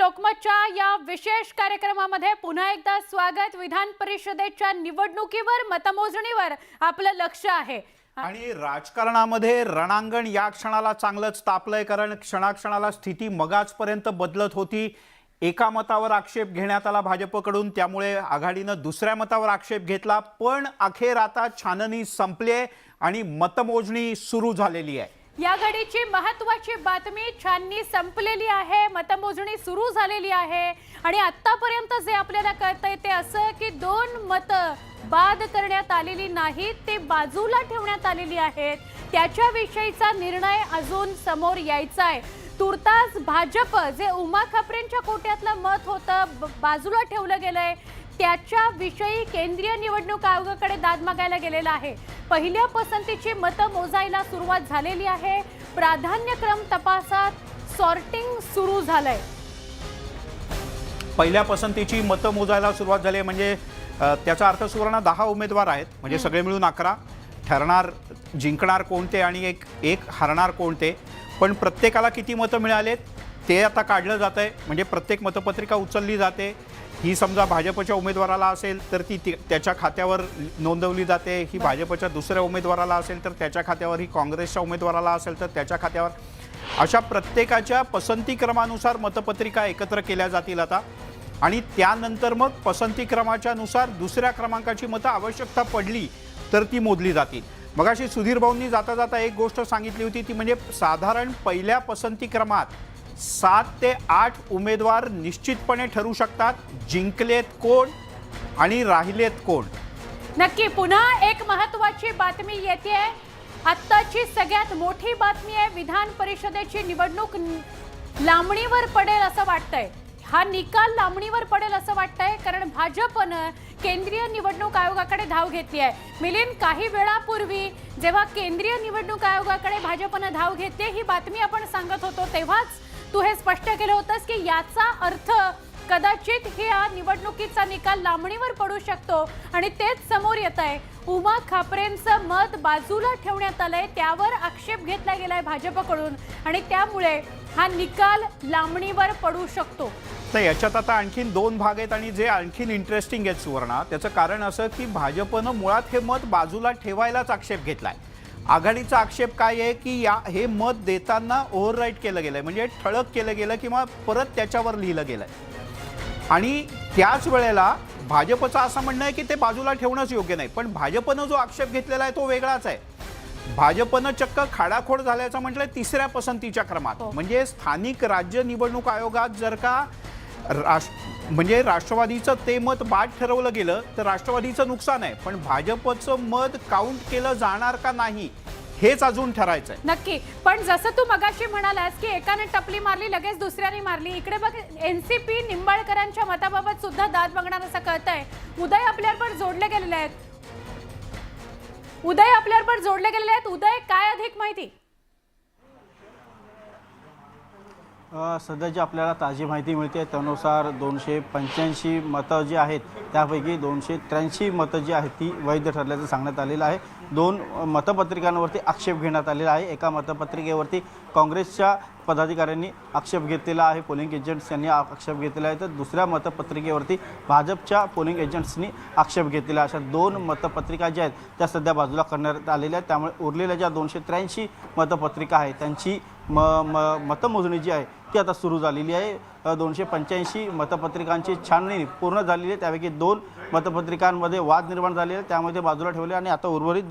लोकमतच्या या विशेष कार्यक्रमामध्ये पुन्हा एकदा स्वागत। विधान परिषदेच्या निवडणुकीवर मतमोजणीवर आपलं लक्ष आहे आणि राजकारणामध्ये रणांगण या क्षणाला चांगलंच तापलंय, कारण क्षणाक्षणाला स्थिती मगाचपर्यंत बदलत होती। एका मतावर आक्षेप घेण्यात आला भाजपकडून, त्यामुळे आघाडीनं दुसऱ्या मतावर आक्षेप घेतला, पण अखेर आता छाननी संपली आणि मतमोजणी सुरू झालेली आहे। या घडीची महत्त्वाची बातमी, छाननी संपलेली आहे, मतमोजणी सुरू झालेली आहे आणि आतापर्यंत जे आपल्याला कळतंय ते असं की दोन मत बाद करण्यात आलेली नाहीत, ते बाजूला ठेवण्यात आलेली आहेत। त्याच्याविषयीचा निर्णय अजून समोर यायचा आहे। तुर्तास भाजप जे उमा खापरेंच्या कोट्यातलं मत होतं बाजूला ठेवलं गेलंय, त्याच्याविषयी केंद्रीय निवडणूक आयोगाकडे दाद मागायला गेलेला आहे। पहिल्या पसंतीची मतं मोजायला सुरुवात झालेली आहे। प्राधान्यक्रम तपासात सॉर्टिंग सुरू झालंय। पहिल्या पसंतीची मतं मोजायला सुरुवात झाली म्हणजे त्याचा अर्थ सुवर्ण 10 उमेदवार आहेत, म्हणजे सगळे मिळून 11 ठरणार, जिंकणार कोणते आणि एक हरणार कोणते। पण प्रत्येकाला किती मतं मिळालेत ते आता काढलं जातंय, म्हणजे प्रत्येक मतपत्रिका उचलली जाते। ही समजा भाजपच्या उमेदवाराला असेल तर ती त्याच्या खात्यावर नोंदवली जाते, ही भाजपच्या दुसऱ्या उमेदवाराला असेल तर त्याच्या खात्यावर, ही काँग्रेसच्या उमेदवाराला असेल तर त्याच्या खात्यावर, अशा प्रत्येकाच्या पसंती क्रमानुसार मतपत्रिका एकत्र केल्या जातील आता। आणि त्यानंतर मग पसंती क्रमाच्या नुसार दुसऱ्या क्रमांकाची मतं आवश्यकता पडली तर ती मोजली जातील। मगाशी सुधीर भाऊंनी जाता जाता एक गोष्ट सांगितली होती, ती म्हणजे साधारण पहिल्या पसंती क्रमात 7 ते 8 उमेदवार निश्चितपणे ठरू शकतात, जिंकलेत कोण आणि राहिलेत कोण। नक्की पुन्हा एक महत्त्वाची बातमी येते। आत्ताची सगळ्यात मोठी बातमी आहे, विधान परिषदेची निवडणूक लांबणीवर पडेल असं वाटतंय। हा निकाल लांबणीवर पडेल असं वाटतंय, कारण भाजपनं केंद्रीय निवडणूक आयोगाकडे धाव घेतली आहे। मिलिंद, काही वेळापूर्वी जेव्हा केंद्रीय निवडणूक आयोगाकडे भाजपनं धाव घेतली ही बातमी आपण सांगत होतो, तेव्हाच तू हे स्पष्ट केलं होतंस की याचा अर्थ कदाचित या निवडणुकीचा निकाल लांबणीवर पडू शकतो आणि तेच समोर येत आहे। उमा खापरेंचं मत बाजूला ठेवण्यात आलंय, त्यावर आक्षेप घेतला गेलाय भाजपकडून आणि त्यामुळे हा निकाल लांबणीवर पडू शकतो। तर याच्यात आता आणखीन 2 भाग आहेत आणि जे आणखीन इंटरेस्टिंग आहेत सुवर्णा, त्याचं कारण असं की भाजपनं मुळात हे मत बाजूला ठेवायलाच आक्षेप घेतलाय। आघाडीचा आक्षेप काय आहे की हे मत देताना ओव्हरराईट केलं गेलंय, म्हणजे ठळक केलं गेलं किंवा परत त्याच्यावर लिहिलं गेलंय। आणि त्याच वेळेला भाजपचं असं म्हणणं आहे की ते बाजूला ठेवणंच योग्य नाही, पण भाजपनं जो आक्षेप घेतलेला आहे तो वेगळाच आहे। भाजपनं चक्क खाडाखोड झाल्याचं म्हटलंय तिसऱ्या पसंतीच्या क्रमात, म्हणजे स्थानिक राज्य निवडणूक आयोगात जर का म्हणजे राष्ट्रवादीचं ते मत बाद ठरवलं गेलं तर राष्ट्रवादीचं नुकसान आहे, पण भाजपचं मत काउंट केलं जाणार का नाही हेच अजून ठरायचं आहे। नक्की, पण जसं तू मगाशी म्हणालास की एकाने टपली मारली लगेच दुसऱ्याने मारली, इकडे बघ एनसीपी निंबाळकरांच्या मताबाबत सुद्धा दाद मागणार असं कळतंय। उदय आपल्याबरोबर जोडले गेलेले आहेत, उदय काय अधिक माहिती? सध्या जी आपल्याला ताजी माहिती मिळते त्यानुसार 285 मतं जी आहेत त्यापैकी 283 मतं जी आहेत ती वैध ठरल्याचं सांगण्यात आलेलं आहे। 2 मतपत्रिकांवरती आक्षेप घेण्यात आलेला आहे। एका मतपत्रिकेवरती काँग्रेसच्या पदाधिकाऱ्यांनी आक्षेप घेतलेला आहे, पोलिंग एजंट्स यांनी आक्षेप घेतलेला आहे, तर दुसऱ्या मतपत्रिकेवरती भाजपच्या पोलिंग एजंट्सनी आक्षेप घेतलेला। अशा 2 मतपत्रिका ज्या आहेत त्या सध्या बाजूला करण्यात आलेल्या आहेत, त्यामुळे उरलेल्या ज्या 283 मतपत्रिका आहेत त्यांची मतमोजणी जी आहे ती आता सुरू झालेली आहे। 285 मतपत्रिकांची छाननी पूर्ण झालेली आहे, त्यापैकी 2 मतपत्रिकांमध्ये वाद निर्माण झालेले आहे, त्यामुळे ते बाजूला ठेवले आणि आता उर्वरित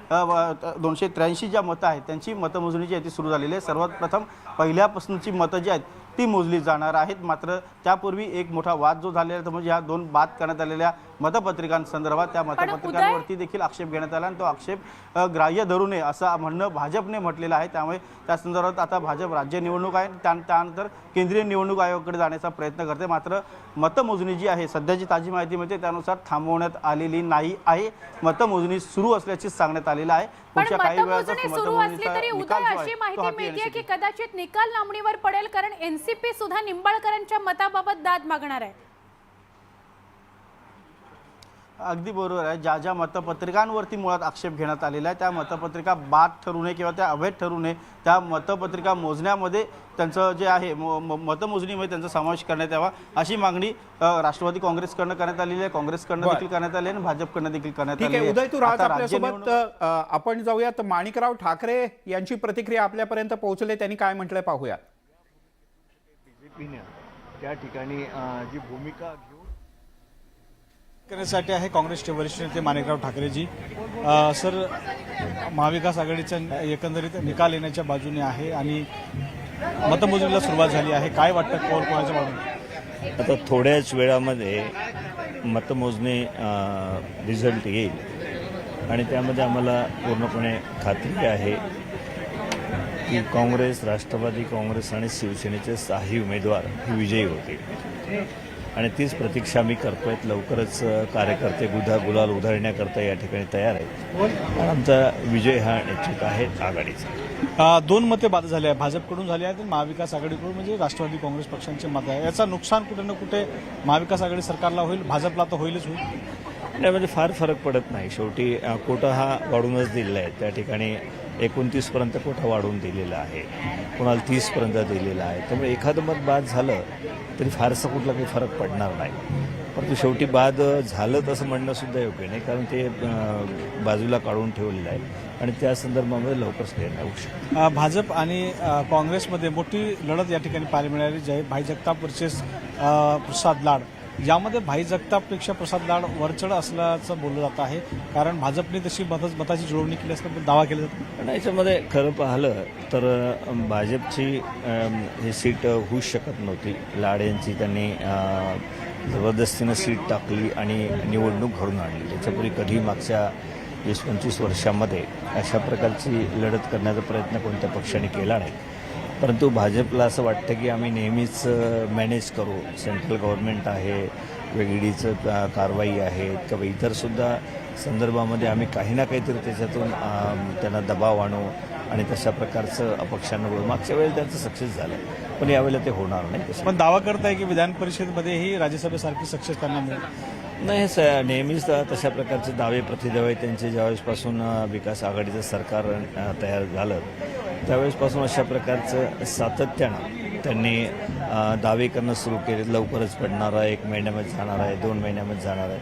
283 ज्या मतं आहेत त्यांची मतमोजणी जी आहे ती सुरू झालेली आहे। सर्वात प्रथम पहिल्यापासूनची मतं जी आहेत ती मोजली जाणार आहेत, मात्र त्यापूर्वी एक मोठा वाद जो झालेला आहे म्हणजे ह्या 2 बाद करण्यात आलेल्या मतपत्रिकांसंदर्भात त्या मतपत्रिकांवरती देखील आक्षेप घेण्यात आला आणि तो आक्षेप ग्राह्य धरू नये असं म्हणणं भाजपने म्हटलेलं आहे। त्यामुळे त्या संदर्भात आता भाजप राज्य निवडणूक आहे त्यानंतर केंद्रीय निवडणूक आयोगाकडे जाण्याचा प्रयत्न करते, मात्र मतमोजणी जी आहे सध्याची ताजी माहिती मिळते त्यानुसार थांबवण्यात आलेली नाही आहे, मतमोजणी सुरू असल्याचे सांगण्यात आलेलं आहे। पुढच्या काही वेळात सुरू असली तरी उदय अशी माहिती मिळते की कदाचित निकाल लांबणीवर पडेल, कारण एनसीपी सुद्धा निंबाळकरांच्या मताबाबत दाद मागणार आहे। अगदी बरोबर आहे. ज्या ज्या मतपत्रिकांवरती मुळात आक्षेप घेण्यात आलेला आहे त्या मतपत्रिका बाद ठरू नये किंवा त्या अवैध ठरू नये, त्या मतपत्रिका मोजण्यामध्ये त्यांचं जे आहे मतमोजणीमध्ये त्यांचा समावेश करण्यात यावा अशी मागणी राष्ट्रवादी काँग्रेसकडनं करण्यात आलेली आहे, काँग्रेसकडनं देखील करण्यात आली आहे आणि भाजपकडनं देखील करण्यात ठीक आली आहे. आहे. उदय, तू राहत आता राज्य आपल्यासोबत. आपण जाऊयात. माणिकराव ठाकरे यांची प्रतिक्रिया आपल्यापर्यंत पोहोचले, त्यांनी काय म्हटलंय पाहूया. बीजेपीने त्या ठिकाणी जी भूमिका घेऊन करण्यासाठी आहे काँग्रेसचे वरिष्ठ नेते माणिकराव ठाकरेजी. सर, महाविकास आघाडीचा एकंदरीत निकाल येण्याच्या बाजूने आहे आणि मतमोजणीला सुरुवात झाली आहे. काय वाटतं, कोण कोणाच्या बाजूने? आता थोड्याच वेळामध्ये मतमोजणी रिझल्ट येईल आणि त्यामध्ये आम्हाला पूर्णपणे खात्री आहे की काँग्रेस, राष्ट्रवादी काँग्रेस आणि शिवसेनेचे 6 उमेदवार हे विजयी होतील आणि तीच प्रतीक्षा मी करतोय. लवकरच कार्यकर्ते गुलाल उधळण्याकरता या ठिकाणी तयार आहेत आणि आमचा विजय हा निश्चित आहे आघाडीचा. 2 मते बाद झाले आहे, भाजपकडून झाले आहेत आणि महाविकास आघाडीकडून म्हणजे राष्ट्रवादी काँग्रेस पक्षांचे मत आहे. याचा नुकसान कुठे ना कुठे महाविकास आघाडी सरकारला होईल, भाजपला तर होईलच होईल. त्यामध्ये फार फरक पडत नाही. शेवटी कोटा हा वाढूनच दिलेला आहे. त्या ठिकाणी 29 पर्यंत कोटा वाढवून दिलेला आहे, कोणाला 30 पर्यंत दिलेला आहे. त्यामुळे एखादं मत बाद झालं तरी फारसा कुठला काही फरक पडणार नाही. परंतु शेवटी बाद झालं तसं म्हणणं सुद्धा योग्य नाही, कारण ते बाजूला काढून ठेवलेलं आहे आणि त्या संदर्भामध्ये लवकरच निर्णय होऊ शकतो. भाजप आणि काँग्रेसमध्ये मोठी लढत या ठिकाणी पाहायला मिळाली, जे भाई जगताप वर्सेस प्रसाद लाड. यामध्ये भाई जगतापपेक्षा प्रसाद लाड वरचढ असल्याचं बोललं जात आहे, कारण भाजपने तशी मताची जुळवणी केली असल्याबद्दल दावा केला जातो. पण याच्यामध्ये खरं पाहिलं तर भाजपची ही सीट होऊच शकत नव्हती. लाड यांची त्यांनी जबरदस्तीनं सीट टाकली आणि निवडणूक घडून आणली. त्याच्यापूर्वी कधी मागच्या 20-25 वर्षामध्ये अशा प्रकारची लढत करण्याचा प्रयत्न कोणत्या पक्षाने केला नाही. परंतु भाजपला असं वाटतं की आम्ही नेहमीच मॅनेज करू. सेंट्रल गव्हर्नमेंट आहे, वेगळीचं कारवाई आहे किंवा इतरसुद्धा संदर्भामध्ये आम्ही काही ना काहीतरी त्याच्यातून त्यांना दबाव आणू आणि तशा प्रकारचं अपक्षांना बोलू. मागच्या वेळेला त्यांचं सक्सेस झालं, पण यावेळेला ते होणार नाही. पण दावा करताय की विधान परिषदेमध्येही राज्यसभेसारखी सक्सेस त्यांना मिळेल? नाही, नेहमीच तशा प्रकारचे दावे प्रतिदावे त्यांचे ज्यावेळेसपासून विकास आघाडीचं सरकार तयार झालं त्यावेळेसपासून अशा प्रकारचं सातत्यानं त्यांनी दावे करणं सुरू केले. लवकरच पडणार आहे, 1 महिन्यामध्ये जाणार आहे, 2 महिन्यामध्ये जाणार आहे.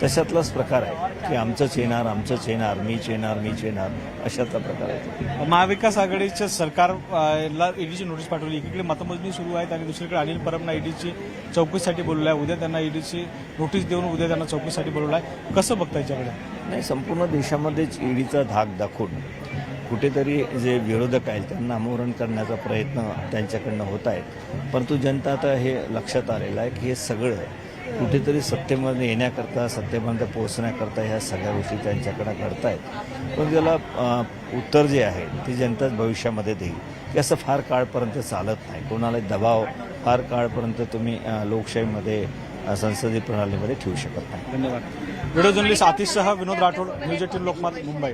तशातलाच प्रकार आहे की आमचंच येणार, आमचंच येणार, मीच येणार, मीच येणार, अशातला प्रकार आहे. महाविकास आघाडीच्या सरकारला ईडीची नोटीस पाठवली. एकीकडे मतमोजणी सुरू आहेत आणि दुसरीकडे अनिल परबना ईडीची चौकशीसाठी बोलवलं आहे. उद्या त्यांना ईडीची नोटीस देऊन उद्या त्यांना चौकशीसाठी बोलवलं आहे. कसं बघता याच्याकडे? नाही, संपूर्ण देशामध्येच ईडीचा धाक दाखवून कुठेतरी जे विरोधक आहेत त्यांना नामोहरण करण्याचा प्रयत्न त्यांच्याकडनं होत आहेत. परंतु जनता आता हे लक्षात आलेलं आहे की हे सगळं कुठेतरी सत्तेमध्ये येण्याकरता, सत्तेपर्यंत पोहोचण्याकरता ह्या सगळ्या गोष्टी त्यांच्याकडं घडत आहेत. पण त्याला उत्तर जे आहे ते जनताच भविष्यामध्ये देईल की असं फार काळपर्यंत चालत नाही. कोणाला दबाव फार काळपर्यंत तुम्ही लोकशाहीमध्ये, संसदीय प्रणालीमध्ये ठेवू शकत नाही. धन्यवाद. व्हिडिओ जर्नलिस्ट आतिशसह विनोद राठोड, न्यूज 18 लोकमत, मुंबई.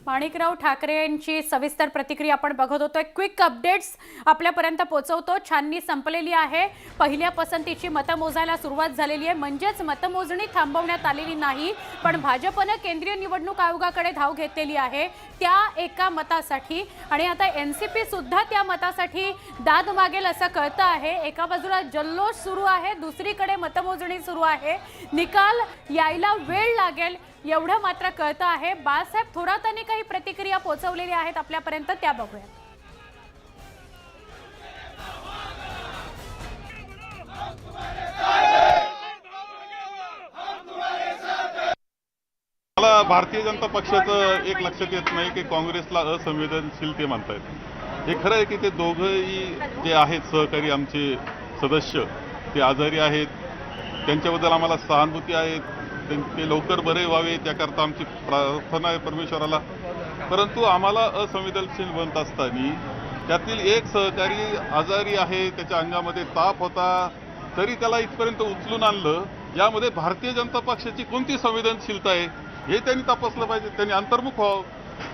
माणिकराव ठाकरे यांची सविस्तर प्रतिक्रिया आपण बघत होतोय. क्विक अपडेट्स आपल्यापर्यंत पोहोचवतो. छाननी संपलेली आहे. पहिल्या पसंतीची मतं मोजायला सुरुवात झालेली आहे. म्हणजेच मतमोजणी थांबवण्यात आलेली नाही, पण भाजपनं केंद्रीय निवडणूक आयोगाकडे धाव घेतलेली आहे त्या एका मतासाठी. आणि आता एनसीपी सुद्धा त्या मतासाठी दाद मागेल असं कळतं आहे. एका बाजूला जल्लोष सुरू आहे, दुसरीकडे मतमोजणी सुरू आहे. निकाल यायला वेळ लागेल एवढं मात्र कळतं आहे. बाळासाहेब थोरातांनी काही प्रतिक्रिया पोहोचवलेल्या आहेत आपल्यापर्यंत, त्या बघूया. मला भारतीय जनता पक्षाचं एक लक्षात येत नाही की काँग्रेसला असंवेदनशील ते म्हणतायत. हे खरं आहे की ते दोघंही जे आहेत सहकारी आमचे सदस्य ते आजारी आहेत. त्यांच्याबद्दल आम्हाला सहानुभूती आहे. ते लवकर बरे व्हावे त्याकरता आमची प्रार्थना आहे परमेश्वराला. परंतु आम्हाला असंवेदनशील बनत असताना त्यातील एक सहकारी आजारी आहे, त्याच्या अंगामध्ये ताप होता, तरी त्याला इथपर्यंत उचलून आणलं. यामध्ये भारतीय जनता पक्षाची कोणती संवेदनशीलता आहे हे त्यांनी तपासलं पाहिजे. त्यांनी अंतर्मुख व्हावं,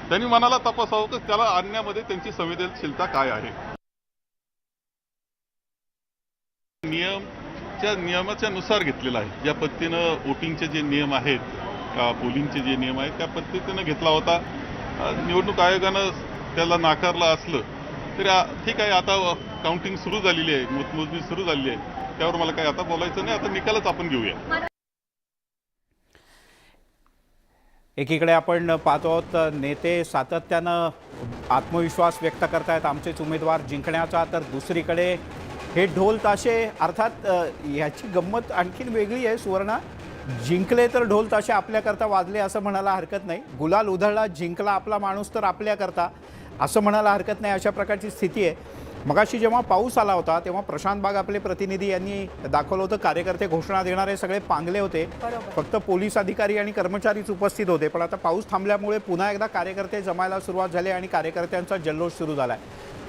त्यांनी मनाला तपासावं की त्याला आणण्यामध्ये त्यांची संवेदनशीलता काय आहे. नियम च्या नियमाच्या नुसार घेतलेला आहे. ज्या पद्धतीनं वोटिंगचे जे नियम आहेत, पोलिंगचे जे नियम आहेत त्या पद्धतीनं घेतला होता. निवडणूक आयोगानं त्याला नाकारलं असलं तरी ठीक आहे. आता काउंटिंग सुरू झालेली आहे, मतमोजणी सुरू झालेली आहे, त्यावर मला काही आता बोलायचं नाही. आता निकालच आपण घेऊया. एकीकडे आपण पाहतो आहोत नेते सातत्यानं आत्मविश्वास व्यक्त करतायत आमचेच उमेदवार जिंकण्याचा, तर दुसरीकडे हे ढोल ताशे अर्थात ह्याची गंमत आणखीन वेगळी आहे. सुवर्णा, जिंकले तर ढोल ताशे आपल्याकरता वाजले असं म्हणायला हरकत नाही. गुलाल उधळला, जिंकला आपला माणूस तर आपल्याकरता असं म्हणायला हरकत नाही. अशा प्रकारची स्थिती आहे. मगाशी जेव्हा पाऊस आला होता तेव्हा प्रशांत बाग आपले प्रतिनिधी यांनी दाखवलं होतं कार्यकर्ते घोषणा देणारे सगळे पांगले होते, फक्त पोलीस अधिकारी आणि कर्मचारीच उपस्थित होते. पण आता पाऊस थांबल्यामुळे पुन्हा एकदा कार्यकर्ते जमायला सुरुवात झाली आणि कार्यकर्त्यांचा जल्लोष सुरू झालाय.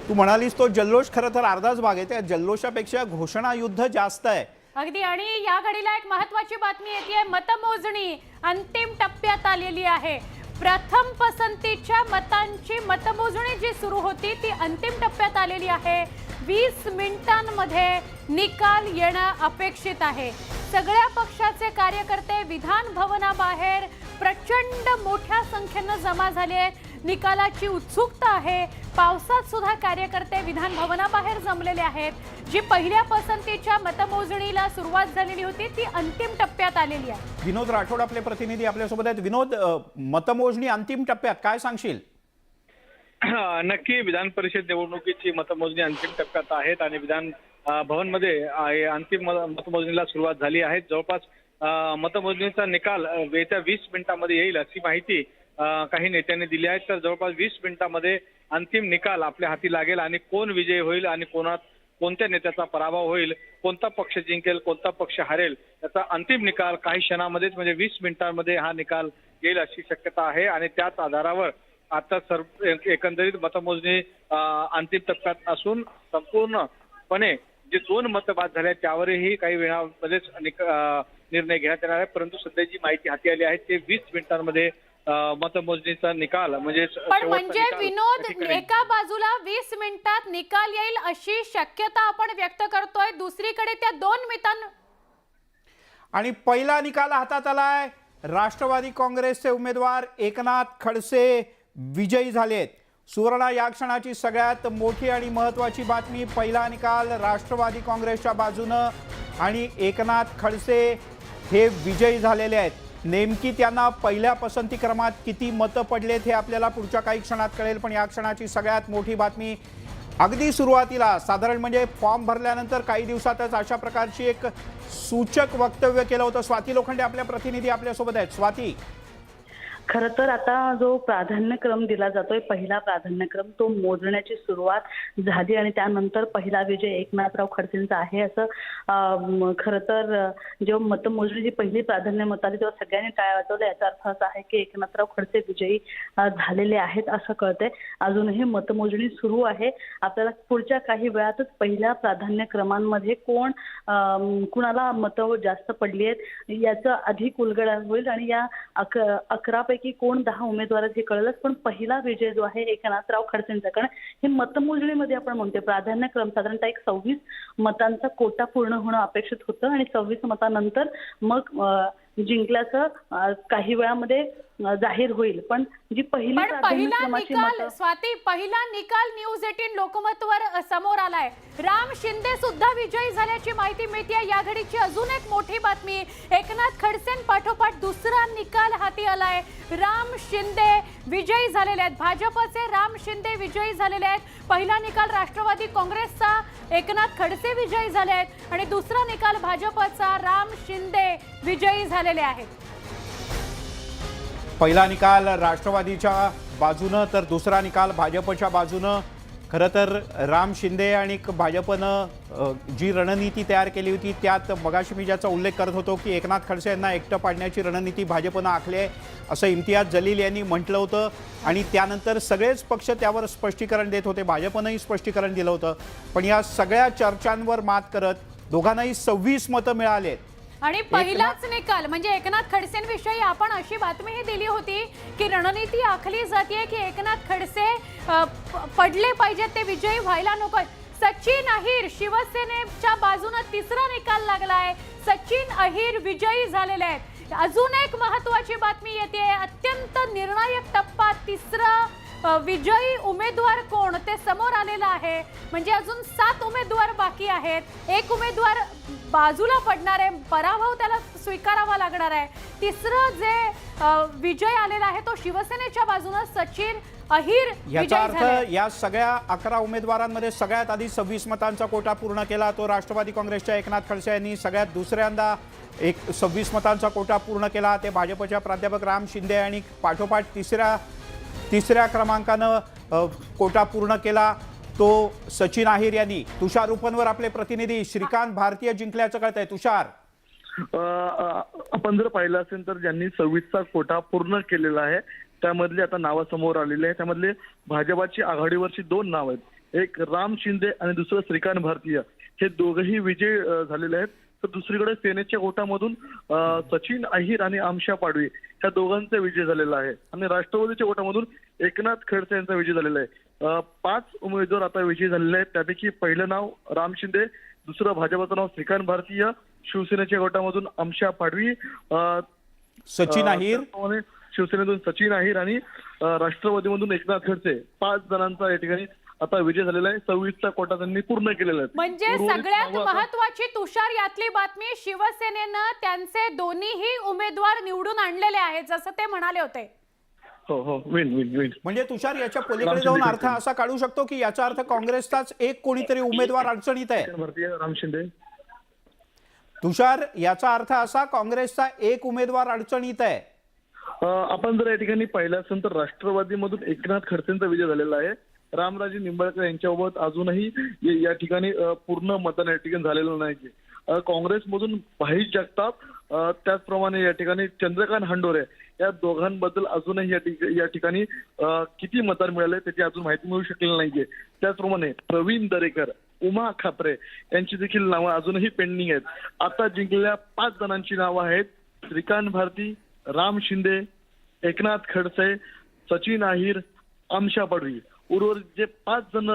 तू म्हणालीस तो जल्लोष खरं तर अर्धाच भाग आहे, त्या जल्लोषापेक्षा घोषणा युद्ध जास्त आहे. अगदी. आणि या घडीला एक महत्वाची बातमी येते. मतमोजणी अंतिम टप्प्यात आलेली आहे. प्रथम पसंतीच्या मतांची मतमोजणी जी सुरू होती ती अंतिम टप्प्यात आलेली आहे. 20 मिनिटांमध्ये निकाल येणं अपेक्षित आहे. सगळ्या पक्षाचे कार्यकर्ते विधान भवनाबाहेर प्रचंड मोठ्या संख्येनं जमा झाले आहेत. निकालाची उत्सुकता आहे. पावसात सुद्धा कार्यकर्ते विधान भवनाबाहेर जमलेले आहेत. जी पहिल्या पसंतीच्या मतमोजणीला सुरुवात झालेली होती ती अंतिम टप्प्यात आलेली आहे. विनोद राठोड आपले प्रतिनिधी आपल्यासोबत आहेत. विनोद, मतमोजणी अंतिम टप्प्यात, काय सांगशील? नक्की विधान परिषद निवडणुकीची मतमोजणी अंतिम टप्प्यात आहेत आणि विधान भवनमध्ये अंतिम मतमोजणीला सुरुवात झाली आहे. जवळपास मतमोजणीचा निकाल येत्या 20 मिनिटांमध्ये येईल अशी माहिती काही नेत्यांनी दिली आहे. तर जवळपास 20 मिनिटांमध्ये अंतिम निकाल आपल्या हाती लागेल आणि कोण विजयी होईल आणि कोणत्या नेत्याचा पराभव होईल, कोणता पक्ष जिंकेल, कोणता पक्ष हरेल, याचा अंतिम निकाल काही क्षणामध्येच म्हणजे 20 मिनिटांमध्ये हा निकाल येईल अशी शक्यता आहे. आणि त्याच आधारावर आता एकंदरीत मतमोजणी अंतिम टप्प्यात असून संपूर्णपणे जे 2 मतं बाद झाले त्यावरही काही वेळामध्येच निर्णय घेण्यात येणार आहे. परंतु सध्या जी माहिती हाती आली आहे ते 20 मिनिटांमध्ये मतमोजणीचा निकाल म्हणजे विनोद, एका बाजूला 20 मिनिटात निकाल येईल अशी शक्यता आपण व्यक्त करतोय, दुसरीकडे त्या 2 मिनिटां आणि पहिला निकाल हातात आलाय. राष्ट्रवादी काँग्रेसचे उमेदवार एकनाथ खडसे विजयी झालेत. सुवर्णा, या क्षणाची सगळ्यात मोठी आणि महत्वाची बातमी, पहिला निकाल राष्ट्रवादी काँग्रेसच्या बाजूनं आणि एकनाथ खडसे हे विजयी झालेले आहेत. नेमकी त्यांना पहिल्या पसंती क्रमात किती मतं पडलेत हे आपल्याला पुढच्या काही क्षणात कळेल. पण या क्षणाची सगळ्यात मोठी बातमी, अगदी सुरुवातीला साधारण म्हणजे फॉर्म भरल्यानंतर काही दिवसातच अशा प्रकारची एक सूचक वक्तव्य केलं होतं. स्वाती लोखंडे आपल्या प्रतिनिधी आपल्यासोबत आहेत. स्वाती, खरं तर आता जो प्राधान्यक्रम दिला जातोय, पहिला प्राधान्यक्रम, तो मोजण्याची सुरुवात झाली आणि त्यानंतर पहिला विजय एकनाथराव खडसेंचा आहे असं खरं तर जेव्हा मतमोजणीची पहिली प्राधान्य मत आली तेव्हा सगळ्यांनी टाळ्या वाजवल्या. याचा अर्थ असा आहे की एकनाथराव खडसे विजयी झालेले आहेत असं कळतंय. अजूनही मतमोजणी सुरू आहे. आपल्याला पुढच्या काही वेळातच पहिल्या प्राधान्यक्रमांमध्ये कुणाला मतं जास्त पडली आहेत याचं अधिक उलगडा होईल आणि या 11 पैकी कोण 10 उमेदवार हे कळलंच. पण पहिला विजय जो आहे एकनाथराव खडसेंचा, कारण हे मतमोजणीमध्ये आपण म्हणतोय प्राधान्यक्रम साधारणतः एक 26 मतांचा कोटा पूर्ण होणं अपेक्षित होतं आणि 26 मतांनंतर मग जिंकल्याचं काही वेळामध्ये जाहीर होईल. पण जी पहिला निकाल, स्वाती, पहिला निकाल न्यूज 18 लोकमतवर समोर आलाय. राम शिंदे सुद्धा विजयी झाल्याची माहिती मिळते. या घडीची अजून एक मोठी बातमी, एकनाथ खडसेंपाठोपाठ दुसरा निकाल हाती आलाय. राम शिंदे विजयी झालेले आहेत. भाजपचे राम शिंदे विजयी झालेले आहेत. पहिला निकाल राष्ट्रवादी काँग्रेसचा एकनाथ खडसे विजयी झाले आहेत आणि दुसरा निकाल भाजपचा राम शिंदे विजयी झालेले आहेत. पहिला निकाल राष्ट्रवादीच्या बाजूनं तर दुसरा निकाल भाजपच्या बाजूनं. खरं तर राम शिंदे आणि भाजपनं जी रणनीती तयार केली होती त्यात मगाशी मी ज्याचा उल्लेख करत होतो की एकनाथ खडसे यांना एकटं पाडण्याची रणनीती भाजपनं आखली आहे असं इम्तियाज जलील यांनी म्हटलं होतं आणि त्यानंतर सगळेच पक्ष त्यावर स्पष्टीकरण देत होते. भाजपनंही स्पष्टीकरण दिलं होतं. पण या सगळ्या चर्चांवर मात करत दोघांनाही 26 मतं मिळालेत. आणि पहिलाच निकाल म्हणजे एकनाथ खडसेंविषयी आपण अशी बातमीही दिली होती की रणनीती आखली जाते की एकनाथ खडसे पडले पाहिजेत, ते विजयी व्हायला नको. सचिन अहिर शिवसेनेच्या बाजूने तिसरा निकाल लागलाय. सचिन अहिर विजयी झालेले आहेत. अजून एक महत्त्वाची बातमी येते. अत्यंत निर्णायक टप्पा, तिसरा विजयी उमेदवार कोण ते समोर आलेला आहे. म्हणजे अजून 7 उमेदवार बाकी आहेत. एक उमेदवार बाजूला पडणार आहे, पराभव त्याला स्वीकारावा लागणार आहे. तिसरं जे विजय आलेला आहे तो शिवसेनेच्या बाजूने सचिन अहिर याचा विजयी झाले. अर्थ या सगळ्या 11 उमेदवारांमध्ये सगळ्यात आधी 26 मतांचा कोटा पूर्ण केला तो राष्ट्रवादी काँग्रेसच्या एकनाथ खडसे यांनी. सगळ्यात दुसऱ्यांदा 26 मतांचा कोटा पूर्ण केला ते भाजपच्या प्राध्यापक राम शिंदे आणि पाठोपाठ तिसऱ्या क्रमांकानं कोटा पूर्ण केला तो सचिन अहिर यांनी. तुषार ओपनवर आपले प्रतिनिधी श्रीकांत भारतीय जिंकल्याचं कळतंय. तुषार, आपण जर पाहिलं असेल तर ज्यांनी 26चा कोटा पूर्ण केलेला आहे त्यामधले आता नावं समोर आलेली आहे. त्यामधले भाजपाची आघाडीवरची 2 नाव आहेत. एक राम शिंदे आणि दुसरं श्रीकांत भारतीय. हे दोघंही विजय झालेले आहेत. तर दुसरीकडे सेनेच्या कोटामधून सचिन अहिर आणि आमशा पाडवी ह्या दोघांचा विजय झालेला आहे. आणि राष्ट्रवादीच्या कोटामधून एकनाथ खडसे यांचा विजय झालेला आहे. 5 उमेदवार आता विजयी झालेले आहेत. त्यापैकी पहिलं नाव राम शिंदे, दुसरं भाजपाचं नाव श्रीकांत भारतीय, शिवसेनेच्या कोटामधून आमशा पाडवी, सचिन अहिर, शिवसेनेतून सचिन अहिर आणि राष्ट्रवादीमधून एकनाथ खडसे 5 जणांचा या ठिकाणी आता विजय झालेला आहे. 26चा कोटा त्यांनी पूर्ण केलेला आहे. म्हणजे सगळ्यात महत्त्वाची तुषार यातली बातमी, शिवसेनेनं त्यांचे दोन्हीही उमेदवार निवडून आणलेले आहेत जसं ते म्हणाले होते. हो, विन. म्हणजे तुषार याच्या पलीकडे जाऊन अर्थ असा काढू शकतो की याचा अर्थ काँग्रेसचाच एक कोणीतरी उमेदवार अडचणीत आहे. भारतीय राम शिंदे. तुषार, याचा अर्थ असा काँग्रेसचा एक उमेदवार अडचणीत आहे. आपण जर या ठिकाणी पाहिलं असेल तर राष्ट्रवादीमधून एकनाथ खडसेंचा विजय झालेला आहे. रामराजे निंबाळकर यांच्याबाबत अजूनही या ठिकाणी पूर्ण मतदान या ठिकाणी झालेलं नाही. काँग्रेसमधून भाई जगताप, त्याचप्रमाणे या ठिकाणी चंद्रकांत हंडोरे या दोघांबद्दल अजूनही या ठिकाणी किती मतदान मिळाले त्याची अजून माहिती मिळू शकलेली नाहीये. त्याचप्रमाणे प्रवीण दरेकर, उमा खापरे यांची देखील नावं अजूनही पेंडिंग आहेत. आता जिंकलेल्या 5 जणांची नावं आहेत श्रीकांत भारती, राम शिंदे, एकनाथ खडसे, सचिन अहिर, आमशा पाडवी. उर्वरित जे 5 जण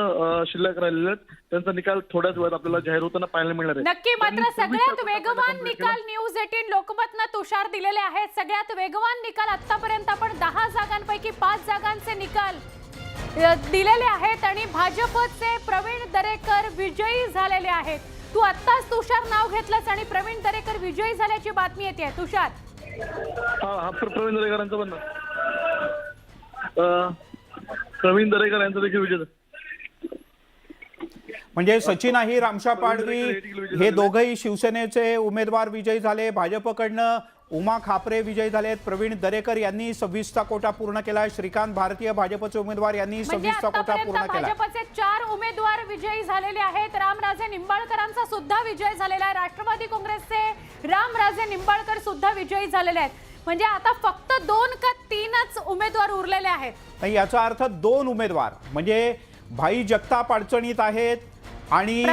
शिल्लक राहिलेले आहेत त्यांचा निकाल थोड्याच वेळात आपल्याला जाहीर होताना पाहायला मिळणार आहे. नक्की. मात्र सगळ्यात वेगवान निकाल न्यूज 18 लोकमतनं तुषार दिलेले आहेत. सगळ्यात वेगवान निकाल आतापर्यंत आपण 10 जागांपैकी 5 जागांचे निकाल दिलेले आहेत आणि भाजपचे प्रवीण दरेकर विजयी झालेले आहेत. तू आत्ताच तुषार नाव घेतलंस आणि प्रवीण दरेकर विजयी झाल्याची बातमी येते. तुषार, हा प्रवीण दरेकरांचं पण प्रवीण दरेकर यांचा देखील विजय. म्हणजे सचिन अहिर, आमशा पाडवी हे दोघंही शिवसेनेचे उमेदवार विजयी झाले. भाजपकडनं उमा खापरे विजयी झालेत. प्रवीण दरेकर यांनी 26चा कोटा पूर्ण केलाय. श्रीकांत भारतीय भाजपचे उमेदवार यांनी 26चा कोटा पूर्ण केला. भाजपचे 4 उमेदवार विजयी झालेले आहेत. रामराजे निंबाळकरांचा सुद्धा विजय झालेला आहे. राष्ट्रवादी काँग्रेसचे रामराजे निंबाळकर सुद्धा विजयी झालेले आहेत. म्हणजे आता फक्त 2 का 3च उमेदवार उरलेले आहेत. याचा अर्थ 2 उमेदवार म्हणजे भाई जगताप अडचणीत आहेत आणि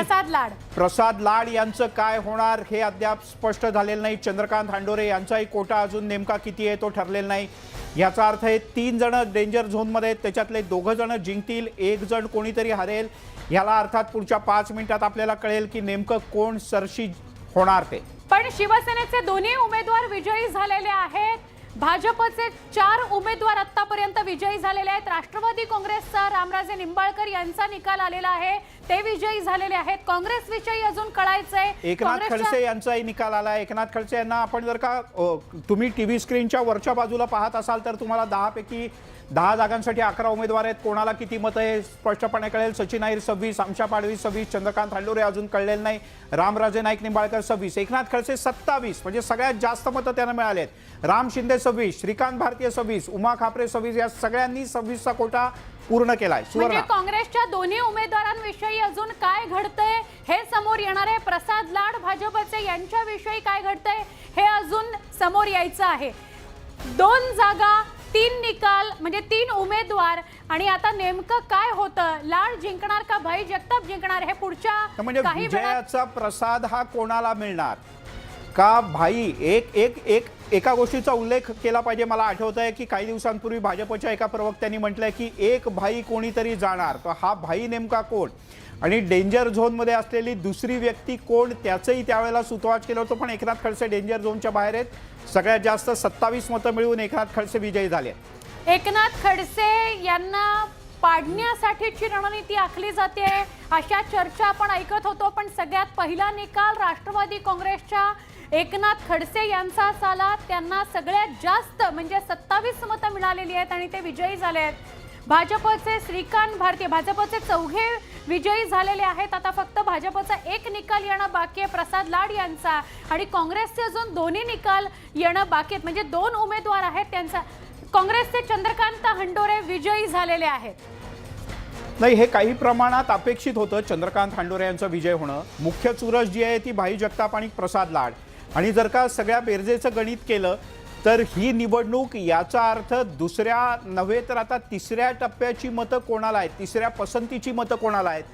प्रसाद लाड यांचं काय होणार हे अद्याप स्पष्ट झालेलं नाही. चंद्रकांत हंडोरे यांचाही कोटा अजून नेमका किती आहे तो ठरलेला नाही. याचा अर्थ हे 3 जण डेंजर झोनमध्ये आहेत. त्याच्यातले 2 जण जिंकतील, 1 जण कोणीतरी हरेल. याला अर्थात पुढच्या 5 मिनिटात आपल्याला कळेल की नेमकं कोण सरशी होणार ते. पण शिवसेनेचे दोन्ही उमेदवार विजयी झालेले आहेत. भाजपचे 4 उमेदवार आतापर्यंत विजयी झालेले आहेत. राष्ट्रवादी काँग्रेसचा रामराजे निंबाळकर यांचा निकाल आलेला आहे, ते विजयी झालेले आहेत. काँग्रेस विषयी अजून कळायचंय. एकनाथ खडसे यांचाही निकाल आला. एकनाथ खडसे यांना आपण जर का तुम्ही टीव्ही स्क्रीनच्या वरच्या बाजूला पाहत असाल तर तुम्हाला 10 पैकी 10 जागांसाठी 11 उमेदवार आहेत. कोणाला किती मतं आहे स्पष्टपणे कळेल. सचिन अहिर 26, आमशा पाडवी 26, चंद्रकांत हंडोरे अजून कळलेलं नाही, रामराजे नाईक निंबाळकर 26, एकनाथ खडसे 27 म्हणजे सगळ्यात जास्त मतं त्यांना मिळाले आहेत. राम शिंदे 26, श्रीकांत भारतीय 26, उमा खापरे 26 या सगळ्यांनी 26चा कोटा पूर्ण केलाय. म्हणजे काँग्रेसच्या दोन्ही उमेदवारांविषयी अजून काय घडतंय हे समोर येणार आहे. प्रसाद लाड भाजपचे यांच्याविषयी काय घडतंय हे अजून समोर यायचं आहे. 2 जागा, 3 निकाल म्हणजे 3 उमेदवार आणि आता नेमकं काय होतं, लाड जिंकणार का भाई जगताप जिंकणार हे पुढच्या म्हणजे काही विजयाचा प्रसाद हा कोणाला मिळणार का भाई. एका गोष्टीचा उल्लेख केला पाहिजे. मला आठवत आहे की काही दिवसांपूर्वी भाजपच्या एका प्रवक्त्यांनी म्हटलंय की एक भाई कोणीतरी जाणार, तर हा भाई नेमका कोण. आणि डेंजर झोनमध्ये असलेली दुसरी व्यक्ती कोण त्याचंही त्यावेळेला सुतवाच केलं होतं, पण एकनाथ खडसे डेंजर झोनच्या बाहेर आहेत. सगळ्यात जास्त 27 मतं मिळवून एकनाथ खडसे विजयी झाले. एकनाथ खडसे यांना पाडण्यासाठीची रणनीती आखली जाते अशा चर्चा आपण ऐकत होतो, पण सगळ्यात पहिला निकाल राष्ट्रवादी काँग्रेसच्या एकनाथ खडसे यांचाच आला. त्यांना सगळ्यात जास्त म्हणजे 27 मतं मिळालेली आहेत आणि ते विजयी झाले आहेत. भाजपचे श्रीकांत भारती, भाजपचे चौघे विजयी झालेले आहेत. आता फक्त भाजपचा एक निकाल येणं बाकी आहे प्रसाद लाड यांचा, आणि काँग्रेसचे अजून दोन्ही निकाल येणं बाकी आहेत. म्हणजे 2 उमेदवार आहेत त्यांचा. काँग्रेसचे चंद्रकांत हंडोरे विजयी झालेले आहेत. नाही, हे काही प्रमाणात अपेक्षित होतं चंद्रकांत हंडोरे यांचा विजय होणं. मुख्य चुरस जी आहे ती भाई जगताप आणि प्रसाद लाड. आणि जर का सगळ्या बेरजेचं गणित केलं तर ही निवडणूक याचा अर्थ दुसऱ्या नव्हे तर आता तिसऱ्या टप्प्याची मतं कोणाला आहेत, तिसऱ्या पसंतीची मतं कोणाला आहेत,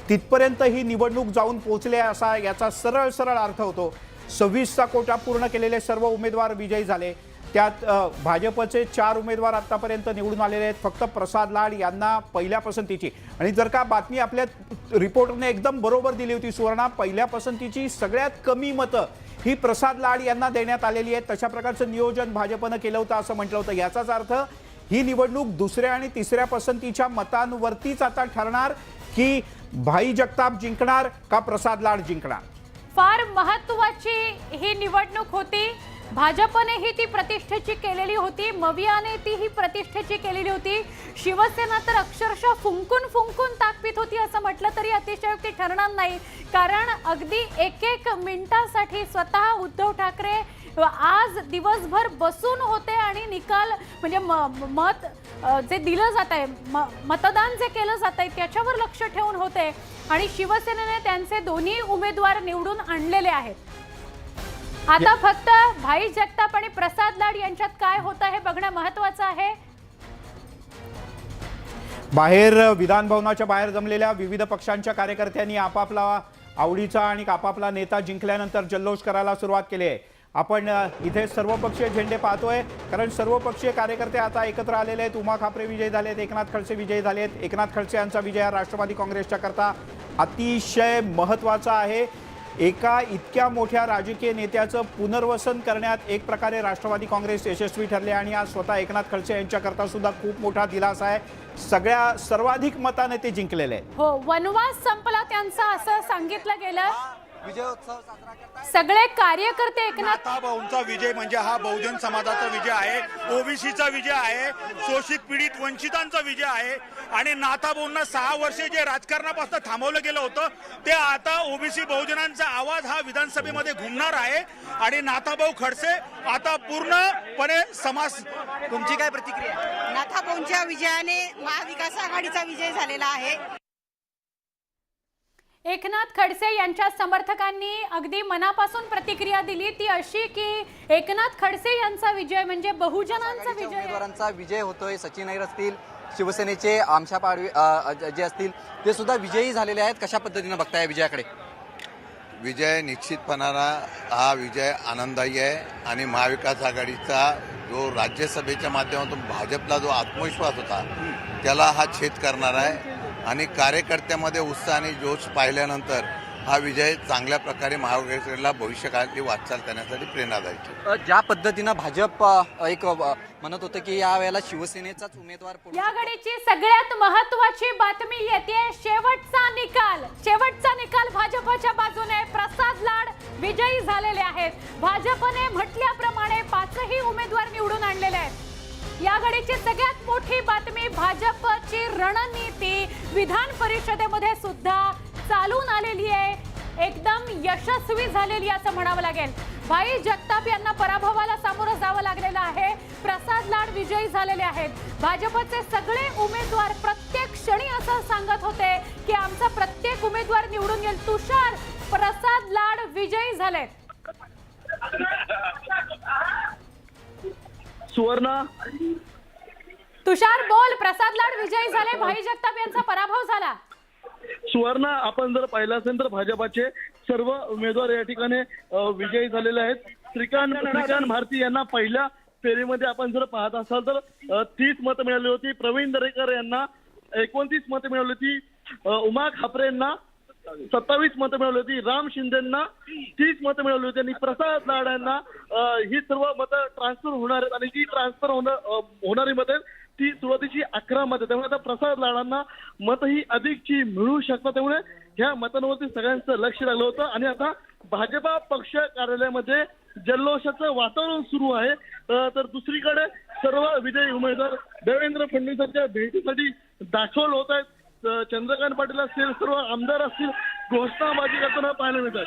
तिथपर्यंत ही निवडणूक जाऊन पोहोचले असा याचा सरळ सरळ अर्थ होतो. 26चा कोटा पूर्ण केलेले सर्व उमेदवार विजयी झाले. त्यात भाजपचे 4 उमेदवार आतापर्यंत निवडून आलेले आहेत. फक्त प्रसाद लाड यांना पहिल्या पसंतीची. आणि जर का बातमी आपल्या रिपोर्टरने एकदम बरोबर दिली होती सुवर्णा, पहिल्या पसंतीची सगळ्यात कमी मतं ही प्रसाद लाड यांना देण्यात आलेली आहेत. तशा प्रकारचं नियोजन भाजपनं केलं होतं असं म्हटलं होतं. याचाच अर्थ ही निवडणूक दुसऱ्या आणि तिसऱ्या पसंतीच्या मतांवरतीच आता ठरणार की भाई जगताप जिंकणार का प्रसाद लाड जिंकणार. फार महत्त्वाची ही निवडणूक होती. भाजपनेही ती प्रतिष्ठेची केलेली होती, मवियाने ती ही प्रतिष्ठेची केलेली होती. शिवसेना तर अक्षरशः फुंकून फुंकून ताकपीत होती असं म्हटलं तरी अतिशयोक्ती ठरणार नाही. कारण अगदी एक मिनिटासाठी स्वतः उद्धव ठाकरे आज दिवसभर बसून होते आणि निकाल म्हणजे मत जे दिलं जात आहे, मतदान जे केलं जात आहे त्याच्यावर लक्ष ठेवून होते. आणि शिवसेनेने त्यांचे दोन्ही उमेदवार निवडून आणलेले आहेत. आता फक्त भाई जगताप आणि प्रसाद लाड यांच्यात काय होतं हे बघणं महत्त्वाचं आहे. बाहेर विधान भवनाच्या बाहेर जमलेल्या विविध पक्षांच्या कार्यकर्त्यांनी आपापला आवडीचा आणि आपापला नेता जिंकल्यानंतर जल्लोष करायला सुरुवात केली आहे. आपण इथे सर्वपक्षीय झेंडे पाहतोय, कारण सर्वपक्षीय कार्यकर्ते आता एकत्र आलेले आहेत. उमा खापरे विजयी झाले आहेत, एकनाथ खडसे विजयी झाले आहेत. एकनाथ खडसे यांचा विजय हा राष्ट्रवादी काँग्रेसच्या करता अतिशय महत्त्वाचा आहे. एका इतक्या मोठ्या राजकीय नेत्याचं पुनर्वसन करण्यात एक प्रकारे राष्ट्रवादी काँग्रेस यशस्वी ठरले आणि आज स्वतः एकनाथ खडसे यांच्याकरता सुद्धा खूप मोठा दिलासा आहे. सर्वाधिक मताने ते जिंकलेले आहेत. हो, वनवास संपला त्यांचा असं सांगितलं गेलं. सगळे कार्यकर्ते एकनाथ नाथाभाऊंचा विजय म्हणजे हा बहुजन समाजाचा विजय आहे, ओबीसीचा विजय आहे, शोषित पीडित वंचितांचा विजय आहे. आणि नाथाभाऊंना 6 वर्षे जे राजकारणापासून थांबवलं गेलं होतं ते आता ओबीसी बहुजनांचा आवाज हा विधानसभेमध्ये घुमणार आहे. आणि नाथाभाऊ खडसे आता पूर्णपणे समाज. तुमची काय प्रतिक्रिया? नाथाभाऊंच्या विजयाने महाविकास आघाडीचा विजय झालेला आहे. एकनाथ खडसे यांच्या समर्थकांनी अगदी मनापासून प्रतिक्रिया दिली, ती अशी की एकनाथ खडसे यांचा विजय म्हणजे बहुजनांचा विजय. उमेदवारांचा विजय होतोय. सचिन अय्यर असतील, शिवसेनेचे आमशा पाडवी जे असतील ते सुद्धा विजयी झालेले आहेत. कशा पद्धतीने बघताय विजयाकडे? विजय निश्चितपणानं हा विजय आनंददायी आहे. आणि महाविकास आघाडीचा जो राज्यसभेच्या माध्यमातून भाजपला जो आत्मविश्वास होता त्याला हा छेद करणार आहे. आणि कार्यकर्त्यामध्ये उत्साह आणि जोश पाहिल्यानंतर हा विजय चांगल्या प्रकारे महाविकासाला भविष्यकाळाची वाटचाल करण्यासाठी प्रेरणादायी. ज्या पद्धतीनं भाजप एक म्हणत होतं की या वेळेला शिवसेनेचाच उमेदवार. या घडीची सगळ्यात महत्त्वाची बातमी येते. शेवटचा निकाल भाजपच्या बाजूने. प्रसाद लाड विजयी झालेले आहेत. भाजपने म्हटल्याप्रमाणे 5ही उमेदवार निवडून आणलेले आहेत. या घडीची सगळ्यात मोठी बातमी, भाजपची रणनीती विधान परिषदेमध्ये सुद्धा चालून आलेली आहे, एकदम यशस्वी झालेली असं म्हणावं लागेल. भाई जगताप यांना पराभवाला सामोरं जावं लागलेलं आहे. प्रसाद लाड विजयी झालेले आहेत. भाजपचे सगळे उमेदवार प्रत्येक क्षणी असं सांगत होते की आमचा प्रत्येक उमेदवार निवडून येईल. तुषार, प्रसाद लाड विजयी झालेत. सुवर्णा, तुषार बोल. प्रसाद लाड विजयी झाले, भाई जगताप यांचा पराभव झाला. सुवर्णा, आपण जर पाहिलं असेल तर भाजपाचे सर्व उमेदवार या ठिकाणी विजयी झालेले आहेत. श्रीकांत भारती यांना पहिल्या फेरीमध्ये आपण जर पाहत असाल तर 30 मतं मिळाली होती. प्रवीण दरेकर यांना 29 मतं मिळाली होती. उमा खापरे यांना 27 मतं मिळवली होती, राम शिंदेंना 30 मतं मिळवली होती आणि प्रसाद लाड यांना ही सर्व मतं ट्रान्सफर होणार आहेत आणि जी ट्रान्सफर होणारी मतं ती सुरुवातीची 11 मतं. त्यामुळे आता प्रसाद लाडांना मतं ही अधिकची मिळू शकतात. त्यामुळे ह्या मतांवरती सगळ्यांचं लक्ष लागलं होतं आणि आता भाजपा पक्ष कार्यालयामध्ये जल्लोषाचं वातावरण सुरू आहे. तर दुसरीकडे सर्व विजयी उमेदवार देवेंद्र फडणवीसांच्या भेटीसाठी दाखल होत आहेत. चंद्रकांत पाटील असतील, सर्व आमदार असतील, घोषणाबाजी करताना पाहायला मिळतात.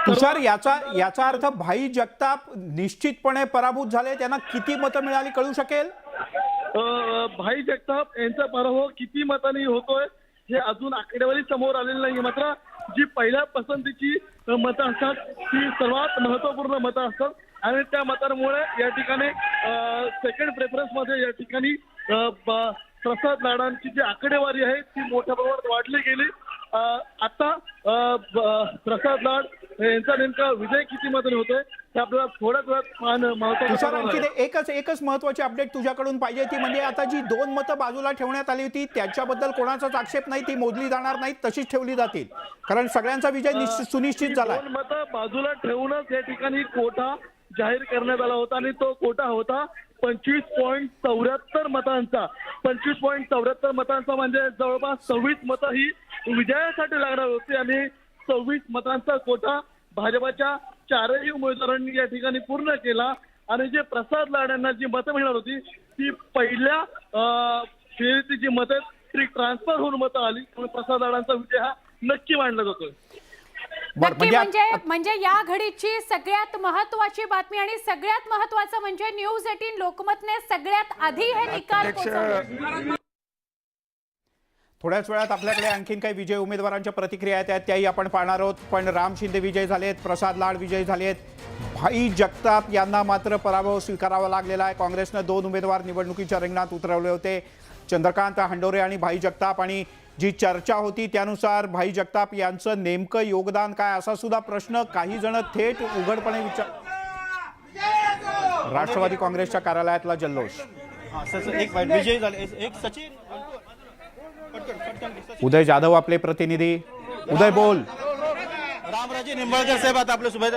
तुषार, याचा अर्थ भाई जगताप निश्चितपणे पराभूत झाले, त्यांना किती मतं मिळाली कळू शकेल? भाई जगताप यांचा पराभव किती मतांनी होतोय हे अजून आकडेवारी समोर आलेली नाही. मात्र जी पहिल्या पसंतीची मतं असतात ती सर्वात महत्वपूर्ण मतं असतात आणि त्या मतांमुळे या ठिकाणी सेकंड प्रेफरन्स मध्ये या ठिकाणी प्रसाद लाडांची जी आकडेवारी आहे ती मोठ्या प्रमाणात वाढली गेली. आता प्रसाद लाड यांचा नेमका विजय किती मतांनी होतोय ते आपल्याला थोड्याच वेळात पाहणं महत्त्वाचं आहे. एकच महत्वाची अपडेट तुझ्याकडून पाहिजे ती म्हणजे आता जी 2 मतं बाजूला ठेवण्यात आली होती त्याच्याबद्दल कोणाचाच आक्षेप नाही, ती मोजली जाणार नाही, तशीच ठेवली जातील कारण सगळ्यांचा विजय सुनिश्चित झाला. 2 मतं बाजूला ठेवूनच या ठिकाणी कोटा जाहीर करण्यात आला होता आणि तो कोटा होता 25.74 मतांचा. 25.74 मतांचा म्हणजे जवळपास 26 मतं ही विजयासाठी लागणार होती आणि 26 मतांचा कोटा भाजपाच्या 4ही उमेदवारांनी या ठिकाणी पूर्ण केला आणि जे प्रसाद लाड यांना जी मतं मिळणार होती ती पहिल्या फेरीची जी मतं ती ट्रान्सफर होऊन मतं आली. प्रसाद लाडांचा विजय हा नक्की मानला जातोय. नक्की म्हणजे या घडीची सगळ्यात महत्वाची बातमी आणि सगळ्यात महत्वाचं म्हणजे न्यूज 18 लोकमतने सगळ्यात आधी हे निकाल पोहोचवले. थोड्याच वेळात आपल्याकडे आणखीन काही विजय उमेदवारांच्या प्रतिक्रिया आहेत त्याही आपण पाहणार आहोत. पण राम शिंदे विजयी झालेत, प्रसाद लाड विजयी झालेत, भाई जगताप यांना मात्र पराभव स्वीकारावा लागलेला आहे. काँग्रेसनं 2 उमेदवार निवडणुकीच्या रिंगणात उतरवले होते, चंद्रकांत हंडोरे आणि भाई जगताप. आणि जी चर्चा होती त्यानुसार भाई जगताप यांचं नेमकं योगदान काय असा सुद्धा प्रश्न काही जण थेट उघडपणे राष्ट्रवादी काँग्रेसच्या कार्यालयातला जल्लोष. विजयी झाले एक सचिन उदय जाधव आपले प्रतिनिधी. उदय बोल. रामराजे निंबाळकर साहेब आता आपल्या सोबत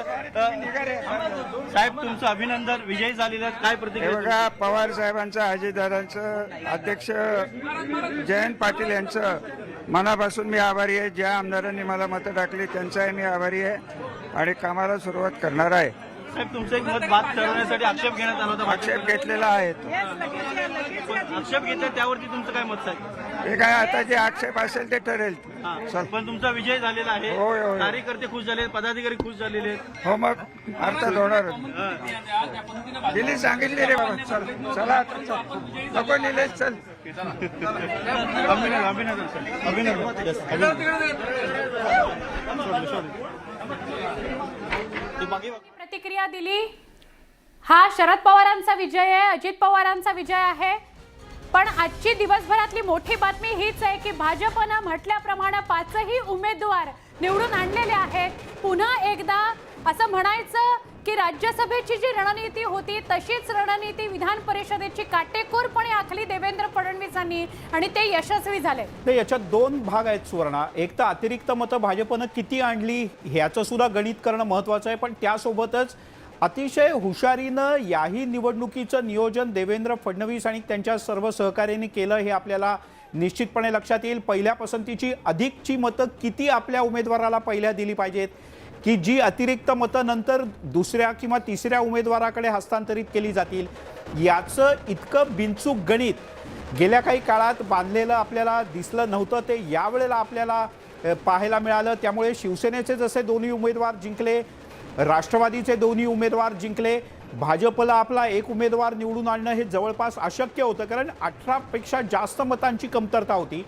साहेब तुमचं अभिनंदन, विजयी झालेलं काय प्रतिक्रिया? बघा, पवार साहेबांचं, अजितदादांचं, अध्यक्ष जयंत पाटील यांचं मनापासून मी आभारी आहे. ज्या आमदारांनी मला मतं टाकली त्यांचाही मी आभारी आहे आणि कामाला सुरुवात करणार आहे. साहेब तुमचं एक मत बाद ठरवण्यासाठी आक्षेप घेण्यात आला होता. आक्षेप घेतलेला आहे. आक्षेप घेतला त्यावरती तुमचं काय मत आहे? हे काय आता जे आक्षेप असेल ते ठरेल. पण तुमचा विजय झालेला आहे. होय होय. कार्यकर्ते खुश झाले, पदाधिकारी खुश झालेले आहेत. हो मग अर्थात होणार. दिल्ली सांगितले रे बाबा, चल चला नको निलेश चल. अभिनंदन सर, प्रतिक्रिया दिली. हा शरद पवारांचा विजय आहे, अजित पवारांचा विजय आहे. पण आजची दिवसभरातली मोठी बातमी हीच आहे की भाजपनं म्हटल्याप्रमाणे 5ही उमेदवार निवडून आणलेले आहेत. पुन्हा एकदा असं म्हणायचं की राज्यसभेची जी रणनीती होती तशीच रणनीती विधान परिषदेची काटेकोरपणे आखली देवेंद्र फडणवीसांनी आणि ते यशस्वी झाले. ते याच्यात 2 भाग आहेत सुवर्णा. एक तर अतिरिक्त मतं भाजपनं किती आणली ह्याचं सुद्धा गणित करणं महत्त्वाचं आहे, पण त्यासोबतच अतिशय हुशारीनं याही निवडणुकीचं नियोजन देवेंद्र फडणवीस आणि त्यांच्या सर्व सहकार्यांनी केलं हे आपल्याला निश्चितपणे लक्षात येईल. पहिल्या पसंतीची अधिकची मतं किती आपल्या उमेदवाराला पहिल्या दिली पाहिजेत की जी अतिरिक्त मतं नंतर दुसऱ्या किंवा तिसऱ्या उमेदवाराकडे हस्तांतरित केली जातील, याचं इतकं बिनचूक गणित गेल्या काही काळात बांधलेलं आपल्याला दिसलं नव्हतं. ते यावेळेला आपल्याला पाहायला मिळालं. त्यामुळे शिवसेनेचे जसे 2 उमेदवार जिंकले, राष्ट्रवादीचे 2 उमेदवार जिंकले, भाजपला आपला 1 उमेदवार निवडून आणणं हे जवळपास अशक्य होतं कारण 18पेक्षा जास्त मतांची कमतरता होती.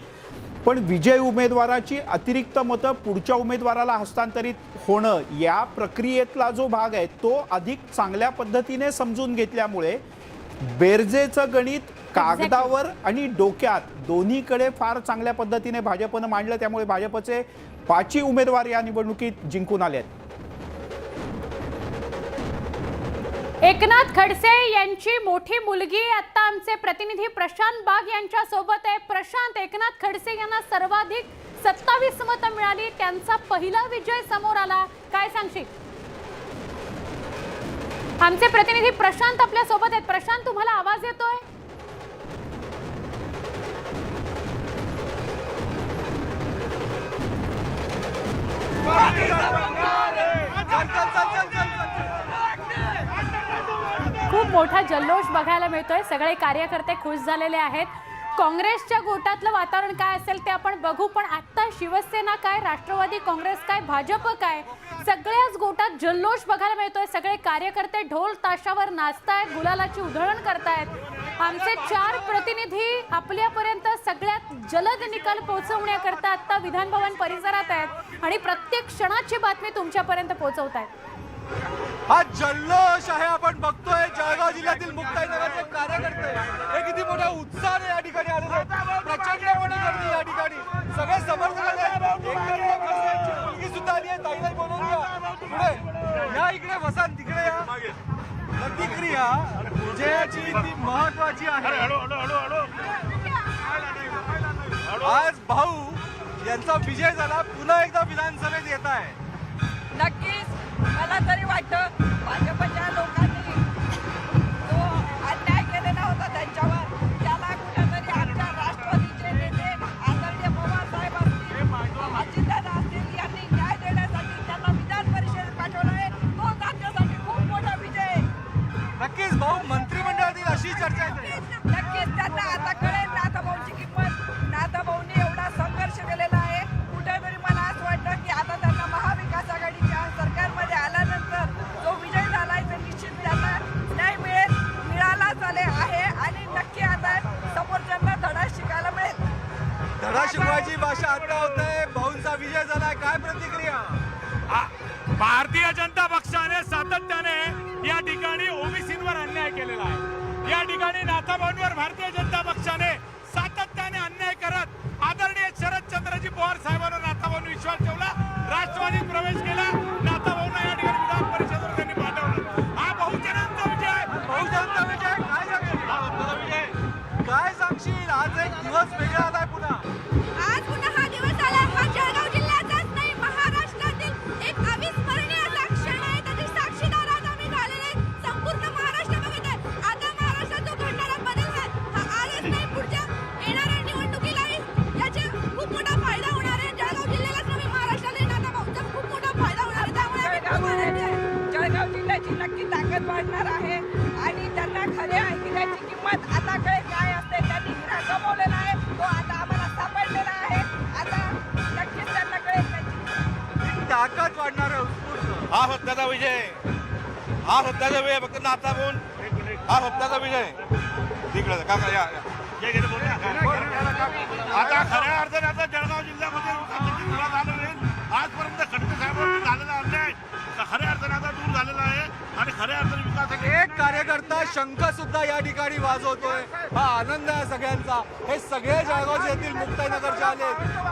पण विजय उमेदवाराची अतिरिक्त मतं पुढच्या उमेदवाराला हस्तांतरित होणं या प्रक्रियेतला जो भाग आहे तो अधिक चांगल्या पद्धतीने समजून घेतल्यामुळे बेरजेचं गणित कागदावर आणि डोक्यात दोन्हीकडे फार चांगल्या पद्धतीने भाजपनं मांडलं. त्यामुळे भाजपचे 5ही उमेदवार या निवडणुकीत जिंकून आले आहेत. एकनाथ खडसे यांची मोठी मुलगी आता आमचे प्रतिनिधी प्रशांत बाग यांच्या सोबत आहे. प्रशांत, एकनाथ खडसे यांना सर्वाधिक 27 मतं मिळाली, त्यांचा पहिला विजय समोर आला. काय सांगशील? आमचे प्रतिनिधी प्रशांत आपल्या सोबत आहेत. प्रशांत, तुम्हाला आवाज येतोय? खूप मोठा जल्लोष बघायला मिळतोय. सगळे कार्यकर्ते खुश झालेले आहेत. काँग्रेसच्या गोटातलं वातावरण काय असेल ते आपण बघू, पण आता शिवसेना काय, राष्ट्रवादी काँग्रेस काय, भाजप काय, सगळ्याच गोटात जल्लोष बघायला मिळतोय. सगळे कार्यकर्ते ढोल ताशावर नाचतायत, गुलालाची उधळण करतायत. आमचे 4 प्रतिनिधी आपल्यापर्यंत सगळ्यात जलद निकाल पोहोचवण्याकरता आता विधान भवन परिसरात आहेत आणि प्रत्येक क्षणाची बातमी तुमच्यापर्यंत पोहोचवत आहेत. हा जल्लोष आहे, आपण बघतोय जळगाव जिल्ह्यातील मुक्ताईनगरचे कार्यकर्ते हे किती मोठ्या उत्साहाने या ठिकाणी आलेले आहेत. प्रचंड मोठी गर्दी या ठिकाणी, सगळे समर्थक मुलगी सुद्धा आली आहे. ताईला बोलवून घ्या पुढे या, इकडे वसान तिकडे या. प्रतिक्रिया विजयाची ती महत्वाची आहे. आज भाऊ यांचा विजय झाला, पुन्हा एकदा विधानसभेत येत आहे. नक्कीच मला तरी वाटतं भाजपच्या लोकांनी जो अन्याय केलेला होता त्यांच्यावर, त्याला कुठेतरी आमच्या राष्ट्रवादीचे नेते आदरणीय पवार साहेब असतील, अजितदादा असतील, यांनी न्याय देण्यासाठी त्यांना विधान परिषदेत पाठवलं आहे. तो त्यांच्यासाठी खूप मोठा विजय आहे. नक्कीच भाऊ, मंत्रिमंडळातील अशी चर्चा आहे. नक्कीच त्यांना आता कळेल नाथाभाऊंची किंमत. नाथाभाऊंनी एवढा संघर्ष केलेला आहे. कुठेतरी मला असं वाटतं की आता त्यांना महाविकास आघाडीच्या सरकारमध्ये आल्यानंतर जो विजय झालाय तो निश्चित त्यांना न्याय मिळालाच आले आहे आणि नक्की आता समोरच्यांना धडा शिकायला मिळेल. धडा शिकवायची भाषा आता होत आहे. भाऊंचा विजय झालाय, काय प्रतिक्रिया? भारतीय जनता पक्षाने सातत्याने या ठिकाणी ओबीसींवर अन्याय केलेला आहे. या ठिकाणी नाथाभाऊंवर भारतीय जनता पक्षाने सातत्याने अन्याय करत आदरणीय शरदचंद्रजी पवार सांबांवर नाथाभाऊंनी विश्वास ठेवला, राष्ट्रवादीत प्रवेश केला. नाथाभाऊंना या ठिकाणी विधान परिषदेवर त्यांनी पाठवलं. हा बहुजनांचा विजय आहे. बहुजनांचा विजय काय सांगशील? काय सांगशील? आज एक दिवस वेगळा आलाय पुन्हा. आज पुन्हा हा दिवस आला. हा जळगाव जिल्ह्याचाच नाही, महाराष्ट्रातील एक अविस्मरणीय असा क्षण आहे. त्याची साक्षीदार आज आम्ही झालेले आहेत. संपूर्ण महाराष्ट्र बघत आहे. आता महाराष्ट्रात जो घडणारा बदल आहे हा आजच नाही, पुढच्या येणाऱ्या निवडणुकीलाही याचा खूप मोठा फायदा होणार आहे. जळगाव जिल्ह्यालाच नव्हे, महाराष्ट्राला नाथाभाऊंचा खूप मोठा फायदा होणार आहे. त्यामुळे जळगाव जिल्ह्याची नक्की ताकद वाढणार आहे आणि त्यांना खऱ्या हिऱ्याची किंमत आता कळेल काय असते. त्यांनी हिरा गमावलेला आहे, तो आता आम्हाला सापडलेला आहे. आता नक्कीच त्यांना कळेल त्याची ताकद वाढणार आहे उत्स्फूर्त. हा सत्याचा विजय, हा सत्याचा विजय. फक्त नाथाभाऊ हा सत्याचा विजय. तिकडे काका या आता खऱ्या अर्थाने आता जळगाव जिल्ह्यामध्ये झालं नाही. आजपर्यंत खडसे साहेबांनी झालेला अन्याय खऱ्या अर्थाने आता दूर झालेला आहे आणि खऱ्या अर्थाने विकास. एक कार्यकर्ता शंख सुद्धा या ठिकाणी वाजवतोय. हा आनंद आहे सगळ्यांचा. हे सगळे जळगाव जिल्ह्यातील मुक्ताईनगरचे आले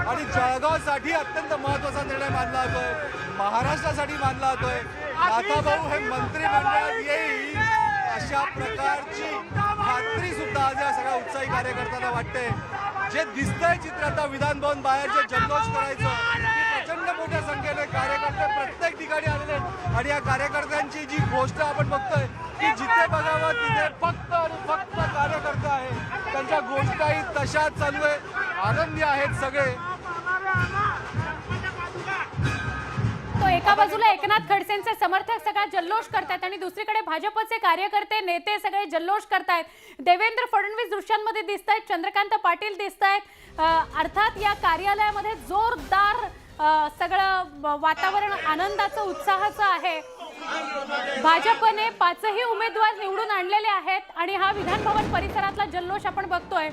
आणि जळगावसाठी अत्यंत महत्वाचा निर्णय मानला जातोय, महाराष्ट्रासाठी मानला जातोय. नाथाभाऊ हे मंत्रिमंडळात येईल अशा प्रकारची खात्री सुद्धा आज या सगळ्या उत्साही कार्यकर्त्यांना वाटते. जे दिसतंय चित्र आता विधान भवन बाहेर जे जल्लोष करायचं, प्रचंड मोठ्या संख्येने कार्यकर्ते प्रत्येक ठिकाणी आलेले आहेत आणि या कार्यकर्त्यांची जी गोष्ट आपण बघतोय की जिथे बघावं तिथे फक्त आणि फक्त कार्यकर्ते आहे. त्यांच्या गोष्टही तशाच चालू आहे. आनंदी आहेत सगळे. तो एका बाजूला एकनाथ खडसेंचे समर्थक सगळा जल्लोष करतात आणि दुसरीकडे भाजपचे कार्यकर्ते नेते सगळे जल्लोष करतायत. देवेंद्र फडणवीस दृश्यांमध्ये दिसत आहेत, चंद्रकांत पाटील दिसत आहेत. अर्थात या कार्यालयामध्ये जोरदार सगळं वातावरण आनंदाचं उत्साहाचं आहे. भाजपने 5ही उमेदवार निवडून आणलेले आहेत आणि हा विधान भवन परिसरातला जल्लोष आपण बघतोय.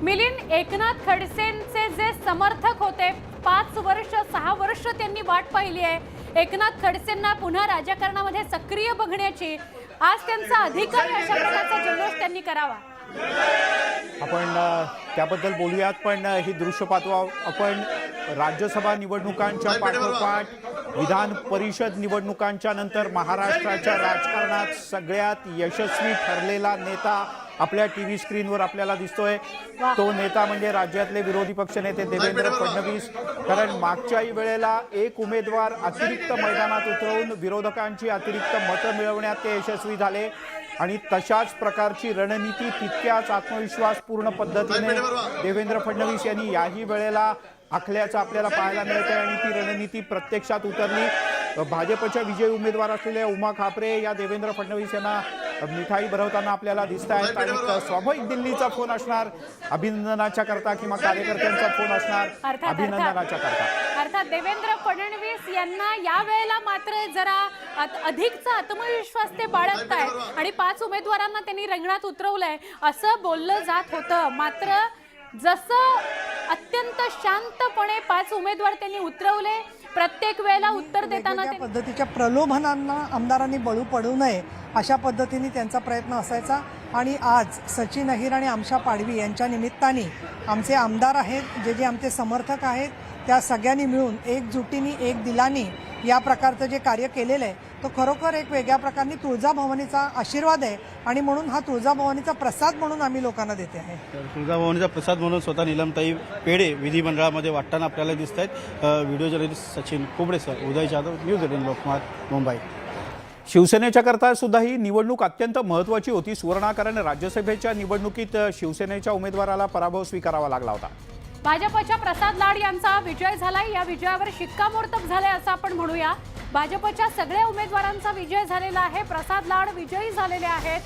मिलिंद, एकनाथ खडसेंचे जे समर्थक होते, 5 वर्ष 6 वर्ष त्यांनी वाट पाहिली आहे एकनाथ खडसेंना पुन्हा राजकारणामध्ये सक्रिय बघण्याची. आज त्यांचा अधिकार आहे, अशा प्रकारचा जल्लोष त्यांनी करावा. आपण त्याबद्दल बोलूयात, पण ही दृश्य पाहतो आपण राज्यसभा निवडणुकांच्या पाठोपाठ विधान परिषद निवडणुकांच्या नंतर महाराष्ट्राच्या राजकारणात सगळ्यात यशस्वी ठरलेला नेता आपल्या टीव्ही स्क्रीनवर आपल्याला दिसतोय. तो नेता म्हणजे राज्यातले विरोधी पक्षनेते देवेंद्र फडणवीस. कारण मागच्याही वेळेला एक उमेदवार अतिरिक्त मैदानात उतरवून विरोधकांची अतिरिक्त मतं मिळवण्यात ते यशस्वी झाले आणि तशाच प्रकारची रणनीती तितक्याच आत्मविश्वासपूर्ण पद्धतीने देवेंद्र फडणवीस यांनी याही वेळेला आखल्याचं आपल्याला पाहायला मिळत आहे आणि ती रणनीती प्रत्यक्षात उतरली. भाजपच्या विजयी उमेदवार असलेल्या उमा खापरे या देवेंद्र फडणवीस यांना मिठाई भरवताना आपल्याला दिसत आहेत आणि स्वाभाविक दिल्लीचा फोन असणार अभिनंदनाच्या करता किंवा कार्यकर्त्यांचा फोन असणार अभिनंदनाच्या करता. अर्थात देवेंद्र फडणवीस यांना या वेळेला मात्र जरा अधिकचा आत्मविश्वास ते बाळगत आहेत आणि 5 उमेदवारांना त्यांनी रिंगणात उतरवलंय असं बोललं जात होतं. मात्र जसं अत्यंत शांतपणे 5 उमेदवार त्यांनी उतरवले, प्रत्येक वेळेला उत्तर देताना पद्धतीच्या प्रलोभनांना आमदारांनी बळी पडू नये अशा पद्धतीने त्यांचा प्रयत्न असायचा. आणि आज सचिन अहिर आणि आमशा पाडवी यांच्या निमित्ताने आमचे आमदार आहेत, जे आमचे समर्थक आहेत, त्या सगळ्यांनी मिळून एकजुटीने एक दिलानी या प्रकारचं जे कार्य केलेलं आहे तो खरोखर एक वेगळ्या प्रकारे तुळजाभवानीचा आशीर्वाद आहे आणि म्हणून हा तुळजाभवानीचा प्रसाद म्हणून आम्ही लोकांना देते आहे. तुळजाभवानीचा प्रसाद म्हणून स्वतः नीलमताई पेढे विधिमंडळामध्ये वाटताना आपल्याला दिसत आहेत. Video journalist Sachin Kubde sir, Uday Jadhav, news 18 Lokmat, Mumbai. शिवसेनेच्या करता सुद्धा ही निवडणूक अत्यंत महत्त्वाची होती सुवर्णा, कारण राज्यसभेच्या निवडणुकीत शिवसेनेच्या उमेदवाराला पराभव स्वीकारावा लागला होता. भाजपच्या प्रसाद लाड यांचा विजय झालाय. या विजयावर शिक्कामोर्तब झाले असं आपण म्हणूया. भाजपच्या सगळ्या उमेदवारांचा विजय झालेला आहे. प्रसाद लाड विजयी झालेले आहेत.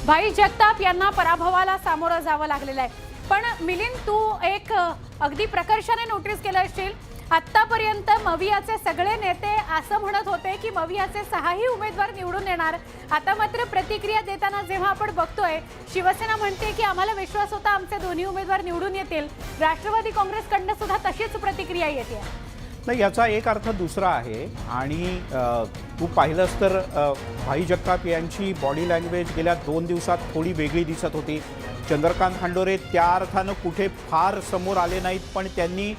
भाई जगताप यांना पराभवाला सामोरं जावं लागलेलं आहे. पण मिलिंद, तू एक अगदी प्रकर्षाने नोटीस केलं असशील, आतापर्यंत मवियाचे सगळे नेते असं म्हणत होते की मवियाचे 6ही उमेदवार निवडून येणार. आता मात्र प्रतिक्रिया देताना जेव्हा आपण बघतोय, शिवसेना म्हणते की आम्हाला विश्वास होता आमचे दोन्ही उमेदवार निवडून येतील. राष्ट्रवादी काँग्रेसकडनं सुद्धा तशीच प्रतिक्रिया येते. नाही, याचा एक अर्थ दुसरा आहे आणि तू पाहिलंस तर भाई जगताप यांची बॉडी लँग्वेज गेल्या 2 दिवसात थोडी वेगळी दिसत होती. चंद्रकांत हांडोरे त्या अर्थानं कुठे फार समोर आले नाहीत, पण त्यांनी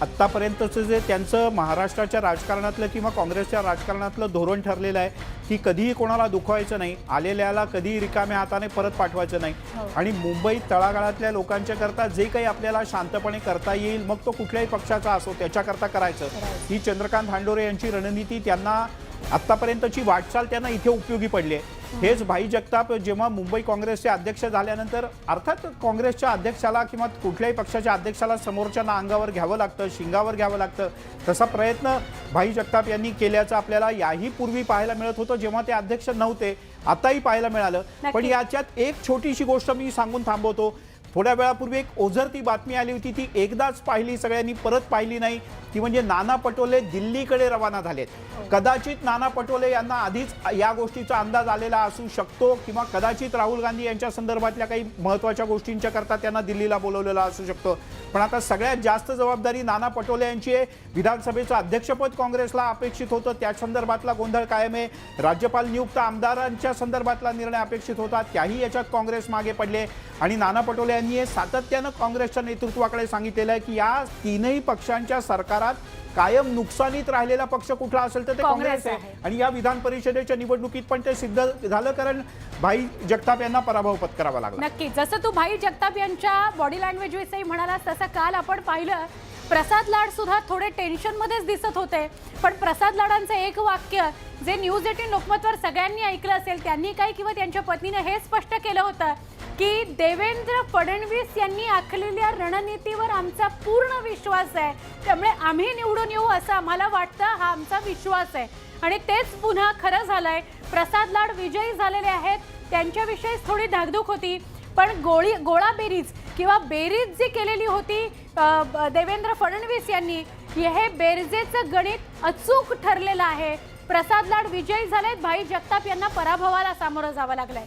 आत्तापर्यंतचं जे त्यांचं महाराष्ट्राच्या राजकारणातलं किंवा काँग्रेसच्या राजकारणातलं धोरण ठरलेलं आहे की कधीही कोणाला दुखवायचं नाही, आलेल्याला कधीही रिकाम्या हाताने परत पाठवायचं नाही आणि मुंबईत तळागाळातल्या लोकांच्या करता जे काही आपल्याला शांतपणे करता येईल, मग तो कुठल्याही पक्षाचा असो, त्याच्याकरता करायचं. ही चंद्रकांत हांडोरे यांची रणनीती, त्यांना आत्तापर्यंतची वाटचाल त्यांना इथे उपयोगी पडली आहे. हेच भाई जगताप जेव्हा मुंबई काँग्रेसचे अध्यक्ष झाल्यानंतर अर्थात काँग्रेसच्या अध्यक्षाला किंवा कुठल्याही पक्षाच्या अध्यक्षाला समोरच्यांना अंगावर घ्यावं लागतं, शिंगावर घ्यावं लागतं. तसा प्रयत्न भाई जगताप यांनी केल्याचं आपल्याला याही पूर्वी पाहायला मिळत होतं जेव्हा ते अध्यक्ष नव्हते, आताही पाहायला मिळालं. पण याच्यात एक छोटीशी गोष्ट मी सांगून थांबवतो. थोड्या वेळापूर्वी एक ओझरती बातमी आली होती, ती एकदाच पाहिली, सगळ्यांनी परत पाहिली नाही. ती म्हणजे नाना पटोले दिल्लीकडे रवाना झालेत. कदाचित नाना पटोले यांना आधीच या गोष्टीचा अंदाज आलेला असू शकतो किंवा कदाचित राहुल गांधी यांच्या संदर्भातल्या काही महत्त्वाच्या गोष्टींच्या करता त्यांना दिल्लीला बोलवलेलं असू शकतं. पण आता सगळ्यात जास्त जबाबदारी नाना पटोले यांची आहे. विधानसभेचं अध्यक्षपद काँग्रेसला अपेक्षित होतं, त्या संदर्भातला गोंधळ कायम आहे. राज्यपाल नियुक्त आमदारांच्या संदर्भातला निर्णय अपेक्षित होता, त्याही याच्यात काँग्रेस मागे पडले आणि नाना पटोले यांनी सातत्यानं काँग्रेसच्या नेतृत्वाकडे सांगितलेलं आहे की या तीनही पक्षांच्या सरकारात कायम नुकसानीत राहिलेला पक्ष कुठला असेल तर ते काँग्रेस आहे. आणि या विधान परिषदेच्या निवडणुकीत पण ते सिद्ध झालं, कारण भाई जगताप यांना पराभव पत्करावा लागला. नक्की, जसं तू भाई जगताप यांच्या बॉडी लँग्वेज विषयी म्हणालास तसं काल आपण पाहिलं प्रसाद लाड सुद्धा थोडे टेन्शन मध्येच दिसत होते. पण प्रसाद लाडांचं एक वाक्य जे न्यूज 18 लोकमतवर सगळ्यांनी ऐकलं असेल, त्यांनी काही किंवा त्यांच्या पत्नीने हे स्पष्ट केलं होतं की देवेंद्र फडणवीस यांनी आखलेल्या रणनीतीवर आमचा पूर्ण विश्वास आहे, त्यामुळे आम्ही निवडून येऊ असं आम्हाला वाटतं, हा आमचा विश्वास आहे. आणि तेच पुन्हा खरं झालंय. प्रसाद लाड विजयी झालेले आहेत. त्यांच्याविषयी थोडी धाकधूक होती, पण गोळा बेरीज किंवा बेरीज जी केलेली होती देवेंद्र फडणवीस यांनी, हे बेरजेचं गणित अचूक ठरलेलं आहे. प्रसाद लाड विजयी झालेत. भाई जगताप यांना पराभवाला सामोरं जावं लागलंय.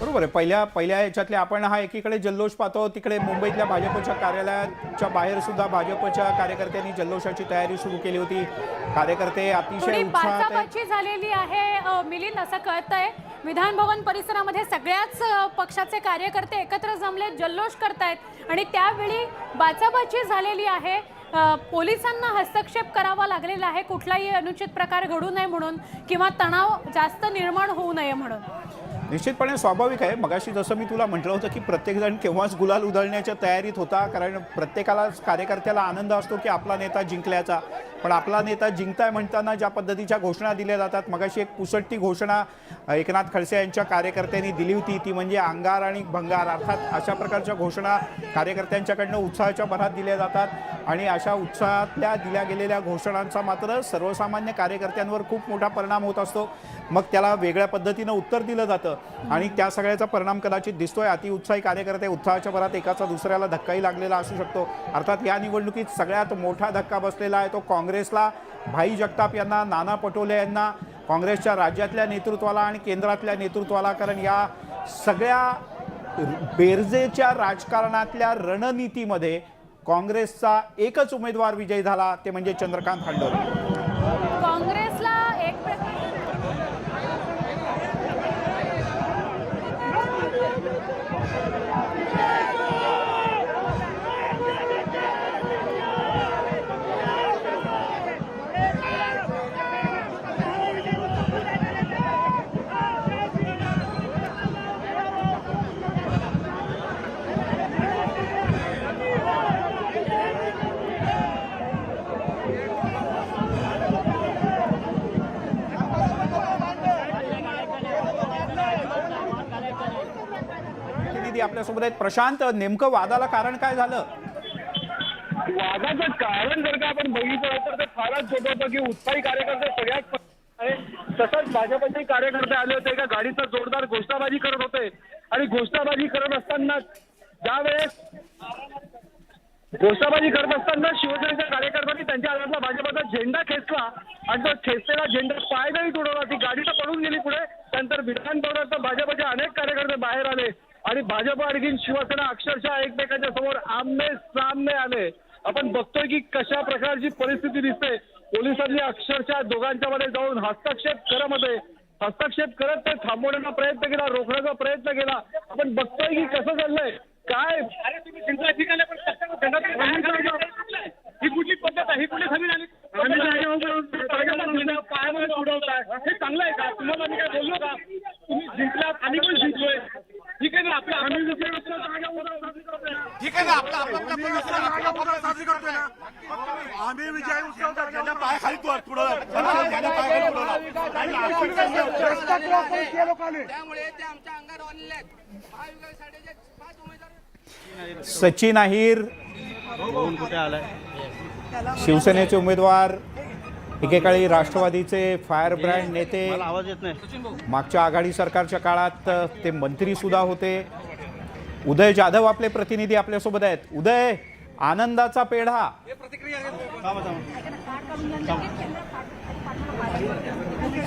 बरोबर आहे. पहिल्या याच्यातले आपण हा एकीकडे जल्लोष पाहतो, तिकडे मुंबईतल्या भाजपच्या कार्यालयाच्या बाहेर सुद्धा भाजपच्या कार्यकर्त्यांनी जल्लोषाची तयारी सुरू केली होती. कार्यकर्ते अतिशय उत्साहात झालेली आहे. मिलिंद, असं कळतंय विधान भवन परिसरामध्ये सगळ्याच पक्षाचे कार्यकर्ते एकत्र जमले, जल्लोष करतायत आणि त्यावेळी बाचाबाची झालेली आहे. पोलिसांना हस्तक्षेप करावा लागलेला आहे कुठलाही अनुचित प्रकार घडू नये म्हणून किंवा तणाव जास्त निर्माण होऊ नये म्हणून. निश्चितपणे स्वाभाविक आहे. मगाशी जसं मी तुला म्हटलं होतं की प्रत्येकजण केव्हाच गुलाल उधळण्याच्या तयारीत होता, कारण प्रत्येकाला कार्यकर्त्याला आनंद असतो की आपला नेता जिंकल्याचा. पण आपला नेता जिंकताय म्हणताना ज्या पद्धतीच्या घोषणा दिल्या जातात, मगाशी एक पुसटती घोषणा एकनाथ खडसे यांच्या कार्यकर्त्यांनी दिली होती, ती म्हणजे अंगार आणि भंगार, अर्थात अशा प्रकारच्या घोषणा कार्यकर्त्यांच्याकडनं उत्साहाच्या भरात दिल्या जातात. आणि अशा उत्साहातल्या दिल्या गेलेल्या घोषणांचा मात्र सर्वसामान्य कार्यकर्त्यांवर खूप मोठा परिणाम होत असतो. मग त्याला वेगळ्या पद्धतीनं उत्तर दिलं जातं आणि त्या सगळ्याचा परिणाम कदाचित दिसतोय. अतिउत्साही कार्यकर्ते उत्साहाच्या भरात एकाचा दुसऱ्याला धक्काही लागलेला असू शकतो. अर्थात या निवडणुकीत सगळ्यात मोठा धक्का बसलेला आहे तो काँग्रेसला, भाई जगताप यांना, नाना पटोले यांना, काँग्रेसच्या राज्यातल्या नेतृत्वाला आणि केंद्रातल्या नेतृत्वाला. कारण या सगळ्या बेरजेच्या राजकारणातल्या रणनीतीमध्ये काँग्रेसचा एकच उमेदवार विजयी झाला, ते म्हणजे चंद्रकांत हंडोरे. काँग्रेसला एक आपल्यासोबत आहेत प्रशांत. नेमकं वादाला कारण काय झालं? वादाचं कारण जर का आपण बघितलं तर ते फारच छोटं होतं की उत्साही कार्यकर्ते सगळ्यात आहे. तसंच भाजपचे कार्यकर्ते आले होते, एका गाडीचा जोरदार घोषणाबाजी करत होते आणि घोषणाबाजी करत असताना शिवसेनेच्या कार्यकर्त्यांनी त्यांच्या हातातला भाजपचा झेंडा खेचला आणि तो खेचलेला झेंडा पायदळी तुडवला. ती गाडी तर पडून गेली पुढे. त्यानंतर विधान भवनात भाजपचे अनेक कार्यकर्ते बाहेर आले आणि भाजप आणखी शिवसेना अक्षरशः एकमेकांच्या समोर आमने सामने आले. आपण बघतोय की कशा प्रकारची परिस्थिती दिसते. पोलिसांनी अक्षरशः दोघांच्या मध्ये जाऊन हस्तक्षेप करत ते थांबवण्याचा प्रयत्न केला, रोखण्याचा प्रयत्न केला. आपण बघतोय की कसं चाललंय काय. ही कुठली पद्धत आहे, ही कुठली संविधानिक पायामध्ये उडवताय, हे चांगलं आहे का? तुम्हाला मी काय बोललो का? तुम्ही जिंकलात आणि पण जिंकलोय. ठीक आहे ना, आपला ठीक आहे ना, आपला साजरी करतोय ना आम्ही. विजय उत्सव त्याच्या पाय खाली त्यामुळे ते आमच्या अंगावर आलेले आहेत. महाविकास सचिन अहिर कुठे आलाय? शिवसेनेचे उमेदवार, एकेकाळी राष्ट्रवादीचे फायर ब्रँड नेते, आवाज येत नाही. मागच्या आघाडी सरकारच्या काळात ते मंत्री सुद्धा होते. उदय जाधव आपले प्रतिनिधी आपल्यासोबत आहेत. उदय, आनंदाचा पेढा.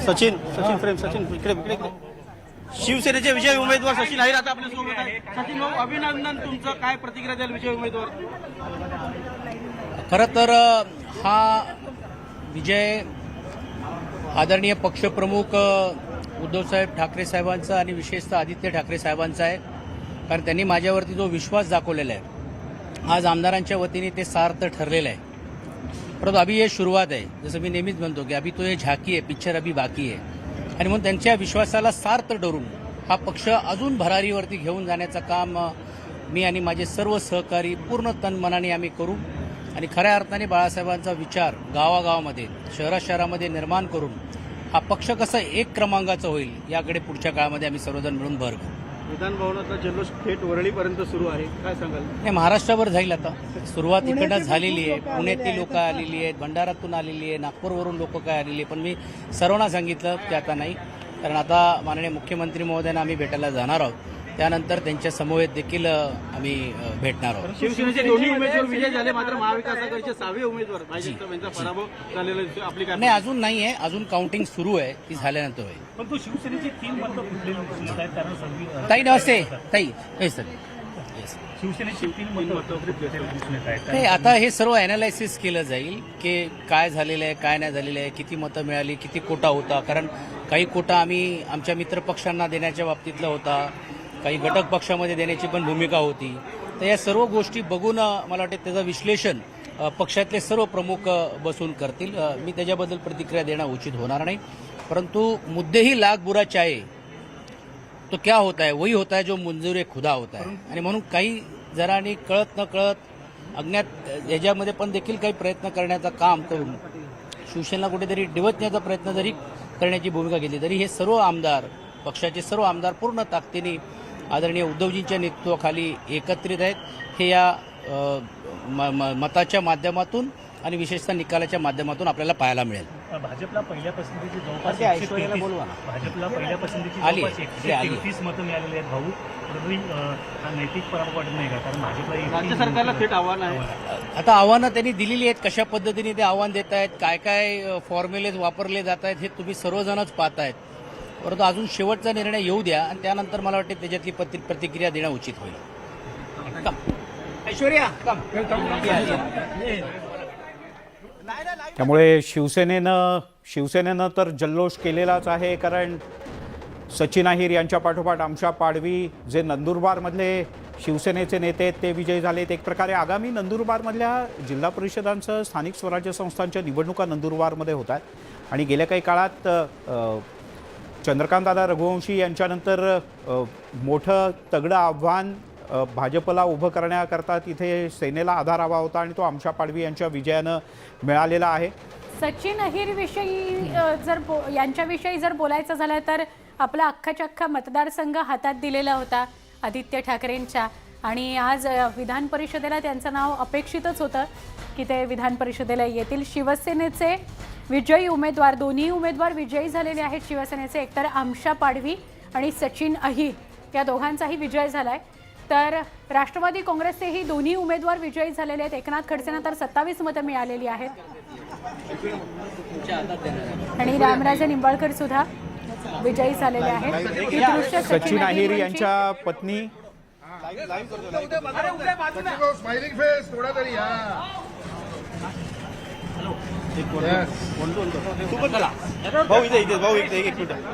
सचिन फ्रेम, सचिन इकडे. शिवसेनेचे विजयी उमेदवार सचिन अहिर आता आपल्या सोबत आहे. सचिन भाऊ, अभिनंदन. तुमचं काय प्रतिक्रिया द्याल विजयी उमेदवार? खरं तर हा विजय आदरणीय पक्षप्रमुख उद्धवसाहेब ठाकरे साहेबांचा आणि विशेषतः आदित्य ठाकरे साहेबांचा आहे. कारण त्यांनी माझ्यावरती जो विश्वास दाखवलेला आहे, आज आमदारांच्या वतीने ते सार्थ ठरलेलं आहे. परंतु अभी ये सुरुवात आहे. जसं मी नेहमीच म्हणतो की अभी तो ये झाकी आहे, पिक्चर अभी बाकी आहे. आणि म्हणून त्यांच्या विश्वासाला सार्थ धरून हा पक्ष अजून भरारीवरती घेऊन जाण्याचं काम मी आणि माझे सर्व सहकारी पूर्ण तनमनाने आम्ही करू. आणि खऱ्या अर्थाने बाळासाहेबांचा विचार गावागावामध्ये, शहरामध्ये निर्माण करून हा पक्ष कसं एक क्रमांकाचा होईल याकडे पुढच्या काळामध्ये आम्ही सर्वजण मिळून भर घेऊ. विधान भवनाचा जल्लोष थेट वरळीपर्यंत सुरू आहे, काय सांगाल? नाही, महाराष्ट्राभर जाईल. आता सुरुवात इकडनं झालेली आहे. पुण्यातली लोक आलेली आहेत, भंडारातून आलेली आहे, नागपूरवरून लोक काय आलेली आहे. पण मी सर्वांना सांगितलं की आता नाही, कारण आता माननीय मुख्यमंत्री महोदयांना आम्ही भेटायला जाणार आहोत. त्यानंतर त्यांच्या समवेत देखील आम्ही भेटणार आहोत. शिवसेनेचे दोन्ही उमेदवार विजय झाले, मात्र महाविकास आघाडीचे 6वे उमेदवार भाजपचा पराभव झालेला आपली नाही, अजून नाही आहे. अजून काउंटिंग सुरू आहे, ती झाल्यानंतर होईल. पण तो शिवसेनेची 3 मतं फुटलेली आहेत, कारण ताई नमस्ते. ताई सर, शिवसेनेची 3 मतं नाही, आता हे सर्व अॅनालायसिस केलं जाईल की काय झालेलं आहे, काय नाही झालेलं आहे, किती मतं मिळाली, किती कोटा होता. कारण काही कोटा आम्ही आमच्या मित्रपक्षांना देण्याच्या बाबतीतला होता, काही घटक पक्षामध्ये देण्याची पण भूमिका होती. तर या सर्व गोष्टी बघून मला वाटतं त्याचं विश्लेषण पक्षातले सर्व प्रमुख बसून करतील. मी त्याच्याबद्दल प्रतिक्रिया देणं उचित होणार नाही. परंतु मुद्दे ही लाख बुरा चाहे तो क्या होता है वही होता है जो मंजूर खुदा होता है. आणि म्हणून काही जरांनी कळत न कळत अज्ञात याच्यामध्ये पण देखील काही प्रयत्न करण्याचं काम करून शिवसेनेला कुठेतरी डिवचण्याचा प्रयत्न जरी करण्याची भूमिका घेतली तरी हे सर्व आमदार पक्षाचे सर्व आमदार पूर्ण ताकदीने आदरणीय उद्धवजींच्या नेतृत्वाखाली एकत्रित आहेत. हे या मताच्या माध्यमातून आणि विशेषतः निकालाच्या माध्यमातून आपल्याला पाहायला मिळेल. भाजपला पहिल्या पसंतीची जवळपास भाजपला पहिल्या पसंतीची आली जवळपास 133 मतं मिळालेली आहेत. भाऊ तरी हा नैतिक पराभव वाटत नाही का? कारण भाजपला राज्य सरकारला थेट आव्हान आहे. आता आव्हानं त्यांनी दिलेली आहेत. कशा पद्धतीने ते आव्हान देत आहेत, काय काय फॉर्म्युलेज वापरले जात आहेत हे तुम्ही सर्वजणच पाहतायत. परंतु अजून शेवटचा निर्णय येऊ द्या आणि त्यानंतर मला वाटते त्याच्यातली प्रतिक्रिया देणं उचित होईल. ऐश्वर्या त्यामुळे शिवसेनेनं तर जल्लोष केलेलाच आहे. कारण सचिन अहिर यांच्या पाठोपाठ आमशा पाडवी जे नंदुरबारमधले शिवसेनेचे नेते आहेत ते विजयी झालेत. एक प्रकारे आगामी नंदुरबारमधल्या जिल्हा परिषदांचं स्थानिक स्वराज्य संस्थांच्या निवडणुका नंदुरबारमध्ये होत आहेत आणि गेल्या काही काळात चंद्रकांतदादा रघुवंशी यांच्यानंतर मोठं तगडं आव्हान भाजपला उभं करण्याकरता तिथे सेनेला आधार हवा होता आणि तो आमशा पाडवी यांच्या विजयानं मिळालेला आहे. सचिन अहिर विषयी यांच्याविषयी जर बोलायचं झालं तर आपला अख्खाच्या अख्खा मतदारसंघ हातात दिलेला होता आदित्य ठाकरेंच्या आणि आज विधान परिषदेला त्यांचं नाव अपेक्षितच होतं की ते विधान परिषदेला येतील. शिवसेनेचे विजयी उमेदवार दोन्ही उमेदवार विजयी झालेले आहेत. शिवसेनेचे एकतर आमशा पाडवी आणि सचिन अहिर या दोघांचाही विजय झालाय. तर राष्ट्रवादी काँग्रेसचेही दोन्ही उमेदवार विजयी झालेले आहेत. एकनाथ खडसेंना तर 27 मतं मिळालेली आहेत आणि रामराजे निंबाळकर सुद्धा विजयी झालेले आहेत. सचिन अहिर यांच्या पत्नी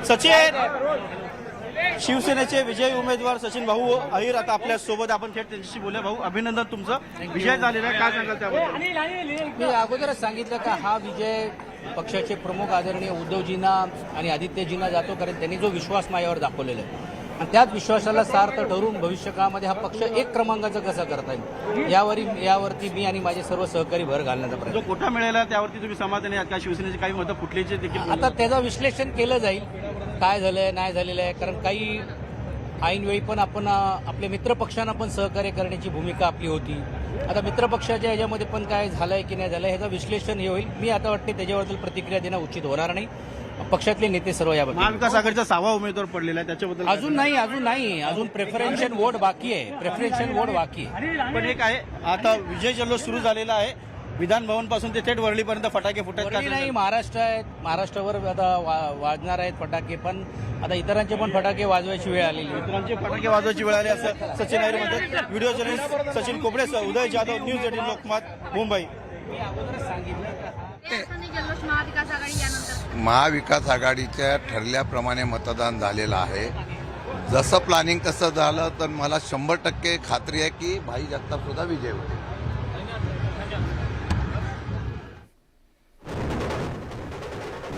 सचिन शिवसेनेचे विजयी उमेदवार सचिन भाऊ अहिर आता आपल्या सोबत आपण थेट त्यांच्याशी बोलूया. भाऊ अभिनंदन, तुमचं विजय झालेला आहे, काय सांगाल त्याबद्दल? मी अगोदरच सांगितलं का हा विजय पक्षाचे प्रमुख आदरणीय उद्धवजींना आणि आदित्यजींना जातो कारण त्यांनी जो विश्वास माझ्यावर दाखवलेला आहे आणि त्याच विश्वासाला सार्थ ठरून भविष्यकाळामध्ये हा पक्ष एक क्रमांकाचा कसा करता येईल यावरती मी आणि माझे सर्व सहकारी भर घालण्याचा प्रयत्न. जो कोटा मिळाला त्यावरती तुम्ही समाधानी आहात का? शिवसेनेची काही मतं फुटल्याचे देखील आता त्याचं विश्लेषण केलं जाईल काय झालंय नाही झालेलं आहे. कारण काही ऐनवेळी पण आपण आपल्या मित्रपक्षांना पण सहकार्य करण्याची भूमिका आपली होती. आता मित्रपक्षाच्या ह्याच्यामध्ये पण काय झालंय की नाही झालंय ह्याचं विश्लेषण हे होईल. मी आता वाटते त्याच्याबद्दल प्रतिक्रिया देणं उचित होणार नाही. पक्षातले नेते सर्व याबद्दल. महाविकास आघाडीचा 6वा उमेदवार पडलेला आहे त्याच्याबद्दल अजून प्रेफरन्शियल वोट बाकी आहे. पण एक आहे आता विजय जल्लोष सुरू झालेला आहे. विधान भवन पासून ते थेट वरळीपर्यंत फटाके फुटत नाही. महाराष्ट्र आहेत, महाराष्ट्रावर आता वाजणार आहेत फटाके. पण आता इतरांचे पण फटाके वाजवायची वेळ आलेली. इतरांचे फटाके वाजवायची वेळ आली असं सचिन अहिर म्हणतात. व्हिडिओ जर्नलिस्ट सचिन कोबडे, उदय जाधव, न्यूज 18 लोकमत, मुंबई. महाविकास आघाडीच्या ठरल्याप्रमाणे मतदान झालेलं आहे. जसं प्लॅनिंग तसं झालं तर मला 100% खात्री आहे की भाई जगताप सुद्धा विजय होते.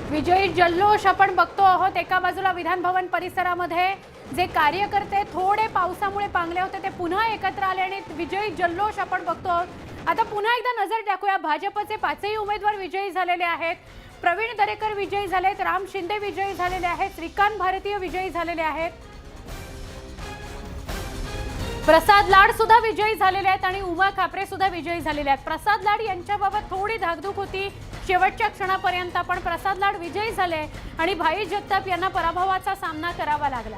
विजयी जल्लोष आपण बघतो आहोत. एका बाजूला विधान भवन परिसरामध्ये जे कार्यकर्ते थोडे पावसामुळे पांगले होते ते पुन्हा एकत्र आले आणि विजयी जल्लोष आपण बघतो आहोत. आता पुन्हा एकदा नजर टाकूया. भाजपचे 5ही उमेदवार विजयी झालेले आहेत. प्रवीण दरेकर विजयी झालेत, राम शिंदे विजयी झालेले आहेत, श्रीकांत भारतीय विजयी झालेले आहेत, प्रसाद लाड सुद्धा विजयी झालेले आहेत आणि उमा खापरे सुद्धा विजयी झालेले आहेत. प्रसाद लाड यांच्याबाबत थोडी धाकधूक होती शेवटच्या क्षणापर्यंत, पण प्रसाद लाड विजयी झाले आणि भाई जगताप यांना पराभवाचा सामना करावा लागला.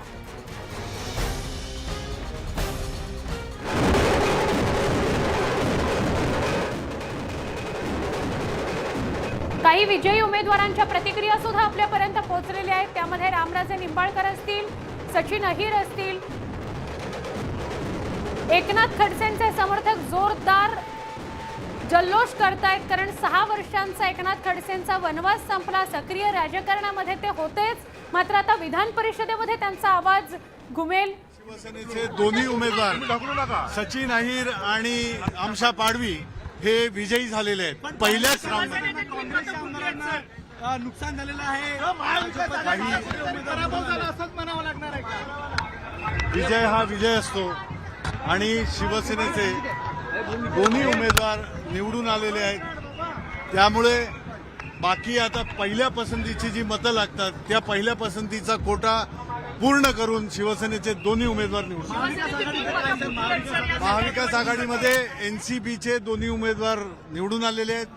काही विजयी उमेदवारांच्या प्रतिक्रिया सुद्धा आपल्यापर्यंत पोहोचलेल्या आहेत. त्यामध्ये रामराजे निंबाळकर असतील, सचिन अहिर असतील, एकनाथ खडसेंचे समर्थक जोरदार जल्लोष करतायत. कारण 6 वर्षांचा एकनाथ खडसेंचा वनवास संपला. सक्रिय राजकारणामध्ये ते होतेच, मात्र आता विधान परिषदेमध्ये त्यांचा आवाज घुमेल. शिवसेनेचे दोन्ही उमेदवार सचिन अहिर आणि आमशा पाडवी हे विजयी झालेले आहेत. पहिल्याच राऊंडमध्ये नुकसान झालेलं आहे. काही पराभव झाला असंच म्हणावं लागणार आहे. विजय हा विजय असतो आणि शिवसेनेचे दोन्ही उमेदवार निवडून आलेले आहेत. त्यामुळे बाकी आता पहिल्या पसंतीची जी मतं लागतात त्या पहिल्या पसंतीचा कोटा पूर्ण करून शिवसेनेचे दोन्ही उमेदवार निवडून. महाविकास आघाडीमध्ये एनसीपीचे दोन्ही उमेदवार निवडून आलेले आहेत.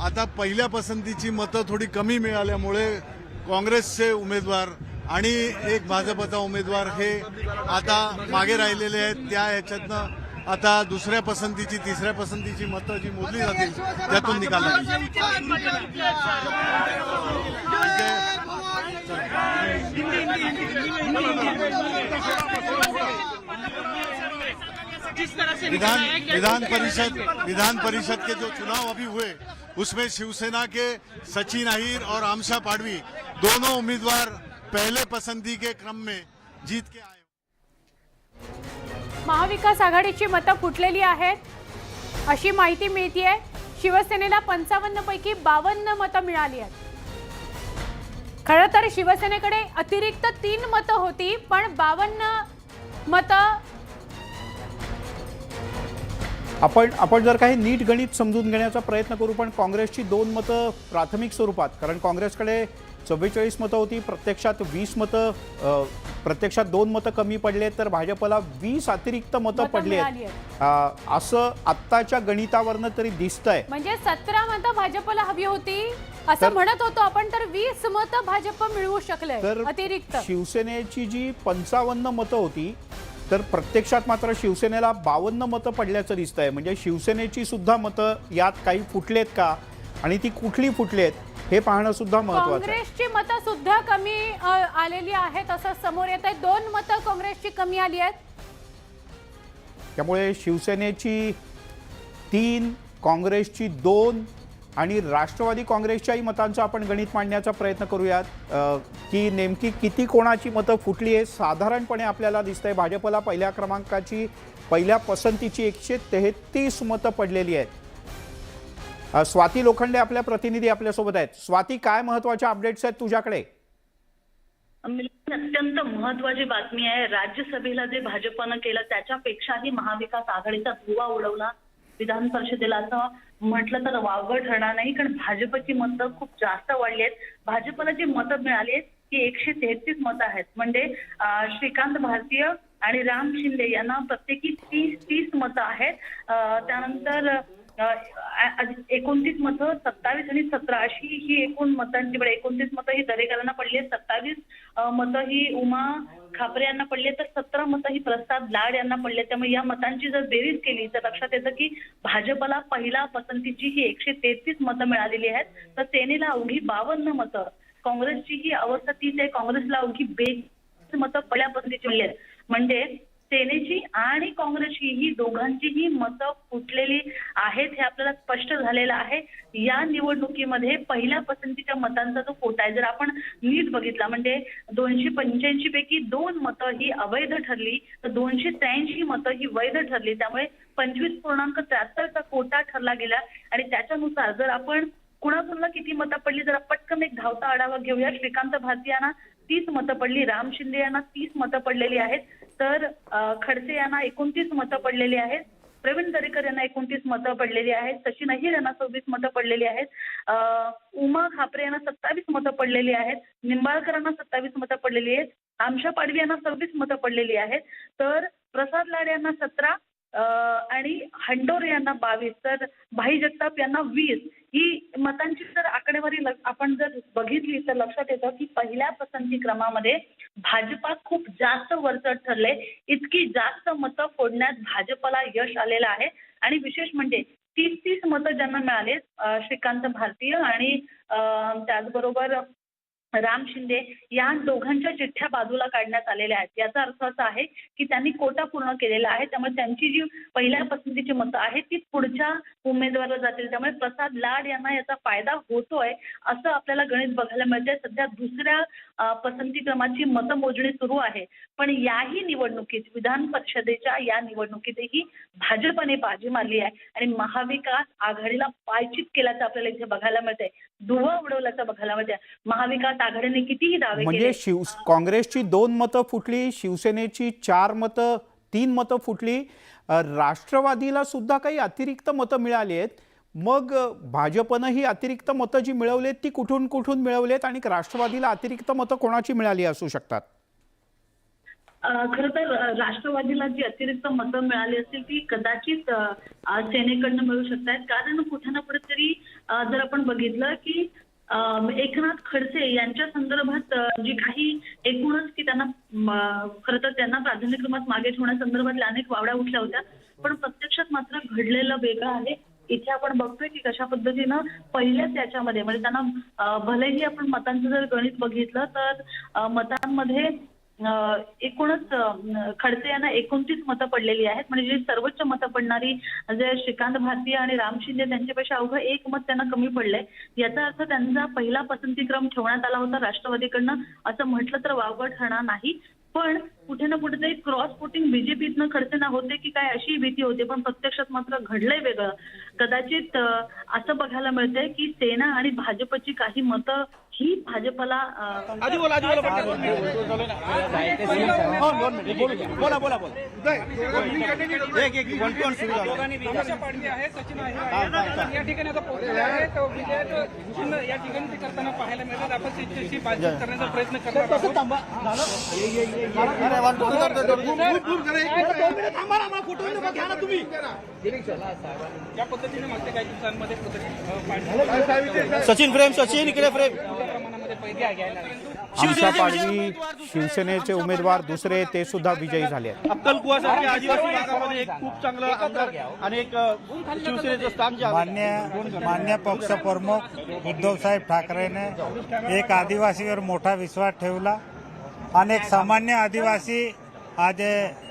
आता पहिल्या पसंतीची मतं थोडी कमी मिळाल्यामुळे काँग्रेसचे उमेदवार आणि एक भाजपचा उमेदवार हे आता मागे राहिलेले आहेत. त्या ह्याच्यातनं आता दुसऱ्या पसंतीची तिसऱ्या पसंतीची मतं जी मोजली जातील त्यातून निकाल लागेल. विधान परिषद के जो चुनाव अभी हुए उसमें शिवसेना के सचिन अहिर और आमशा पाडवी दोनों उम्मीदवार पहले पसंदी के क्रम में जीत के आए. महाविकास आघाडीची मतं फुटलेली आहेत अशी माहिती मिळतेय. शिवसेनेला 55 पैकी 52 मतं मिळाली आहेत. खरं तर शिवसेनेकडे अतिरिक्त 3 मतं होती, पण 52 मतं. आपण जर काही नीट गणित समजून घेण्याचा प्रयत्न करू, पण काँग्रेसची 2 मतं प्राथमिक स्वरूपात, कारण काँग्रेसकडे 44 मतं होती, प्रत्यक्षात 20 मतं, प्रत्यक्षात 2 मतं कमी पडले, तर भाजपला 20 अतिरिक्त मतं पडली आहेत असं आत्ताच्या गणितावरनं तरी दिसतंय. म्हणजे 17 मतं भाजपला हवी होती असं म्हणत होतो आपण, तर 20 मतं भाजप मिळवू शकले अतिरिक्त. शिवसेनेची जी 55 मतं होती तर प्रत्यक्षात मात्र शिवसेनेला 52 मतं पडल्याचं दिसतंय. म्हणजे शिवसेनेची सुद्धा मतं यात काही फुटलेत का आणि ती कुठली फुटलेत हे पाहणं सुद्धा महत्त्वाचं आहे. काँग्रेसची मतं सुद्धा कमी आलेली आहेत असं समोर येत आहे. 2 मतं काँग्रेसची कमी आली आहेत. त्यामुळे शिवसेनेची 3, काँग्रेसची 2 आणि राष्ट्रवादी काँग्रेसच्याही मतांचं आपण गणित मांडण्याचा प्रयत्न करूयात की नेमकी किती कोणाची मतं फुटली आहे. साधारणपणे आपल्याला दिसतंय भाजपला पहिल्या क्रमांकाची पहिल्या पसंतीची 133 मतं पडलेली आहेत. स्वाती लोखंडे आपल्या प्रतिनिधी आपल्यासोबत आहेत. स्वाती, काय महत्त्वाच्या अपडेट्स आहेत तुझ्याकडे? अत्यंत महत्वाची बातमी आहे. राज्यसभेला जे भाजपनं केलं त्याच्यापेक्षाही महाविकास आघाडीचा धुव्वा उडवला विधान परिषदेला असं म्हटलं तर वावगं ठरणार नाही, कारण भाजपची मतं खूप जास्त वाढली आहेत. भाजपला जी मतं मिळाली आहेत ती 133 मतं आहेत. म्हणजे श्रीकांत भारतीय आणि राम शिंदे यांना प्रत्येकी 30 मतं आहेत. त्यानंतर 29 मतं, 27 आणि 17 अशी ही एकूण मतांची 29 मतं ही दरेकरांना पडली आहेत, 27 मतं ही उमा खापरे यांना पडली, तर 17 मतं ही प्रसाद लाड यांना पडली. त्यामुळे या मतांची जर बेरीज केली तर लक्षात येतं की भाजपला पहिला पसंतीची ही 133 मतं मिळालेली आहेत, तर सेनेला अवघी 52 मतं. काँग्रेसची ही अवस्था तीच आहे. काँग्रेसला अवघी 42 मतं पहिल्या पसंतीची मिळाली आहेत. म्हणजे सेनेची आणि काँग्रेसची ही दोघांचीही मतं फुटलेली आहेत हे आपल्याला स्पष्ट झालेलं आहे. या निवडणुकीमध्ये पहिल्या पसंतीच्या मतांचा जो कोटा आहे जर आपण नीट बघितला म्हणजे 285 पैकी 2 मतं ही अवैध ठरली, तर 283 मतं ही वैध ठरली. त्यामुळे 25.73चा कोटा ठरला गेला आणि त्याच्यानुसार जर आपण कुणाकुणाला किती मतं पडली जर पटकन एक धावता आढावा घेऊया. श्रीकांत भारती यांना 30 मतं पडली, राम शिंदे यांना 30 मतं पडलेली आहेत, तर खडसे यांना 29 मतं पडलेली आहेत, प्रवीण दरेकर यांना 29 मतं पडलेली आहेत, सचिन अहिर यांना 26 मतं पडलेली आहेत, उमा खापरे यांना 27 मतं पडलेली आहेत, निंबाळकरांना 27 मतं पडलेली आहेत, आमशा पाडवी यांना 26 मतं पडलेली आहेत, तर प्रसाद लाड यांना 17 आणि हंडोरे यांना 22, तर भाई जगताप यांना 20 ही मतांची जर आकडेवारी आपण जर बघितली तर लक्षात येतं की पहिल्या पसंती क्रमामध्ये भाजपा खूप जास्त वरचढ ठरले. इतकी जास्त मतं फोडण्यात भाजपला यश आलेलं आहे आणि विशेष म्हणजे 30 मतं ज्यांना मिळाले श्रीकांत भारतीय आणि त्याचबरोबर राम शिंदे या दोघांच्या चिठ्ठ्या बाजूला काढण्यात आलेल्या आहेत. याचा अर्थ असा आहे की त्यांनी कोटा पूर्ण केलेला आहे. त्यामुळे त्यांची जी पहिल्या पसंतीची मतं आहेत ती पुढच्या उमेदवाराला जातील. त्यामुळे प्रसाद लाड यांना याचा फायदा होतोय असं आपल्याला गणित बघायला मिळते. सध्या दुसऱ्या पसंती क्रमाची मतमोजणी सुरू आहे, पण याही निवडणुकीत विधान परिषदेच्या या निवडणुकीतही भाजपने बाजी मारली आहे आणि महाविकास आघाडीला पायचीत केल्याचं आपल्याला इथे बघायला मिळतंय. धुव्वा उडवल्याचं बघायला मिळते. महाविकास आघाडीने कितीही दावे म्हणजे केले, काँग्रेसची 2 मतं फुटली, शिवसेनेची 4 मतं 3 मतं फुटली, राष्ट्रवादीला सुद्धा काही अतिरिक्त मतं मिळाली आहेत. मग भाजपनं ही अतिरिक्त मतं जी मिळवलेत ती कुठून कुठून मिळवलेत आणि राष्ट्रवादीला अतिरिक्त मतं कोणाची मिळाली असू शकतात? खरं तर राष्ट्रवादीला जी अतिरिक्त मतं मिळाली असतील ती कदाचित सेनेकडनं मिळू शकतात. कारण कुठे ना कुठेतरी जर आपण बघितलं की एकनाथ खडसे यांच्या संदर्भात जी काही एकूणच की त्यांना खरं तर त्यांना प्राधान्यक्रमात मागे ठेवण्यासंदर्भातल्या अनेक वावड्या उठल्या होत्या, पण प्रत्यक्षात मात्र घडलेलं वेगळं आहे. इथे आपण बघतोय की कशा पद्धतीनं पहिल्याच याच्यामध्ये म्हणजे त्यांना भलेही आपण मतांचं जर गणित बघितलं तर मतांमध्ये एकूणच खडसे यांना 29 मतं पडलेली आहेत. म्हणजे जी सर्वोच्च मतं पडणारी जे श्रीकांत भारती आणि राम शिंदे त्यांच्यापेक्षा अवघं 1 मत त्यांना कमी पडलंय. याचा अर्थ त्यांचा पहिला पसंतीक्रम ठेवण्यात आला होता राष्ट्रवादीकडनं, असं म्हटलं तर वावगं ठरणार नाही. पण कुठे ना कुठेतरी क्रॉस वोटिंग बीजेपीतनं खडसेंना होते की काय अशी भीती होती, पण प्रत्यक्षात मात्र घडलंय वेगळं. कदाचित असं बघायला मिळतंय की सेना आणि भाजपची काही मतं ही भाजपला सचिन फ्रेम, सचिन इकडे फ्रेम. आमच्या पाडवी शिवसेनेचे उमेदवार दुसरे ते सुद्धा विजयी झाले आहेत. अक्कलकुवा सारख्या आदिवासी भागामध्ये एक खूप चांगलं आमदार आणि एक शिवसेनेचं स्थान जे मान्य पक्षप्रमुख उद्धवसाहेब ठाकरेने एक आदिवासीवर मोठा विश्वास ठेवला आणि एक सामान्य आदिवासी आज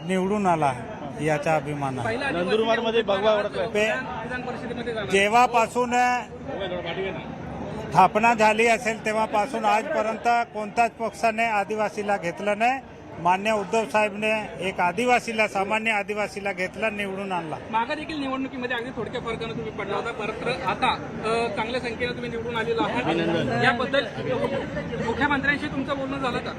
निवडून आला याचा अभिमान आहे. नंदुरबारमध्ये भगवा जेव्हापासून स्थापना झाली असेल तेव्हापासून आजपर्यंत कोणत्याच पक्षाने आदिवासीला घेतलं नाही. मान्य उद्धव साहेबने एक आदिवासीला, सामान्य आदिवासीला घेतला, निवडून आणला. मागा देखील निवडणुकीमध्ये अगदी थोडक्या फरकानं तुम्ही पडला होता, परत आता चांगल्या संख्येनं तुम्ही निवडून आलेला आहात. याबद्दल मुख्यमंत्र्यांशी तुमचं बोलणं झालं का?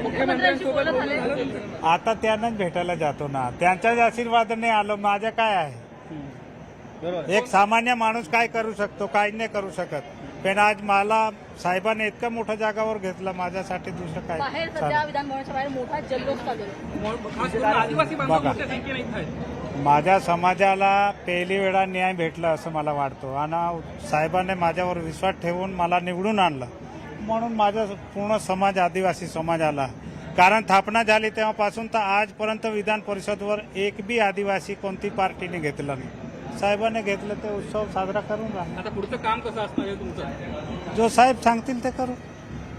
मुख्यमंत्र्यांसोबत बोलणं झालं तुमचं? आता त्यांनाच भेटायला जातो ना, त्यांच्याच आशीर्वादाने आलो. माझं काय आहे, एक सामान्य माणूस काय करू शकतो, काही नाही करू शकत. पण आज मला साहेबांनी इतकं मोठ्या जागावर घेतलं, माझ्यासाठी दुसरं काय. बाहेर सध्या विधानभवनाच्या बाहेर मोठा जल्लोष चालू आहे. आदिवासी बांधव बघा, मोठ्या संख्येने इथं आहेत. माझ्या समाजाला पहिली वेळा न्याय भेटला असं मला वाटतो आणि साहेबांनी माझ्यावर विश्वास ठेवून मला निवडून आणलं. म्हणून माझा पूर्ण समाज आदिवासी समाज आला. कारण स्थापना झाली तेव्हापासून तर आजपर्यंत विधान परिषदवर एक बी आदिवासी कोणती पार्टीने घेतला नाही. साहेबांनी घेतलं ते उत्सव साजरा करून राहिला. आता पुढचं काम कसं असणार आहे तुमचं? जो साहेब सांगतील ते करू.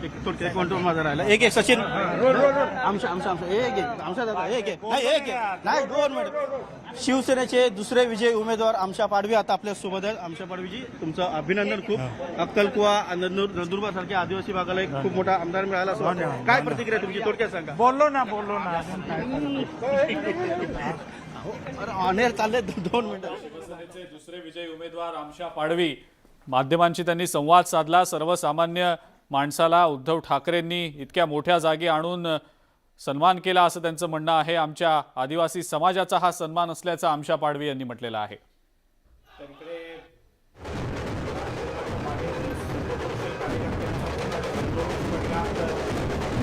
एक कंट्रोल माझा राहिला. एक सचिन नाही 2 मिनिट. शिवसेनेचे दुसरे विजयी उमेदवार आमशा पाडवी आता आपल्या सोबत आहेत. आमशा पाडवीजी, तुमचं अभिनंदन. खूप अक्कलकुवा, नंदुरबार सारख्या आदिवासी भागाला एक खूप मोठा आमदार मिळाला. काय प्रतिक्रिया तुमची, थोडक्यात सांगा. बोललो ना ऑनेर चालले 2 मिनिटं. शिवसेनेचे दुसरे विजयी उमेदवार आमशा पाडवी, माध्यमांशी त्यांनी संवाद साधला. सर्वसामान्य माणसाला उद्धव ठाकरेंनी इतक्या मोठ्या जागी आणून सन्मान केला असं त्यांचं म्हणणं आहे. आमच्या आदिवासी समाजाचा हा सन्मान असल्याचं आमशा पाडवी यांनी म्हटलेलं आहे.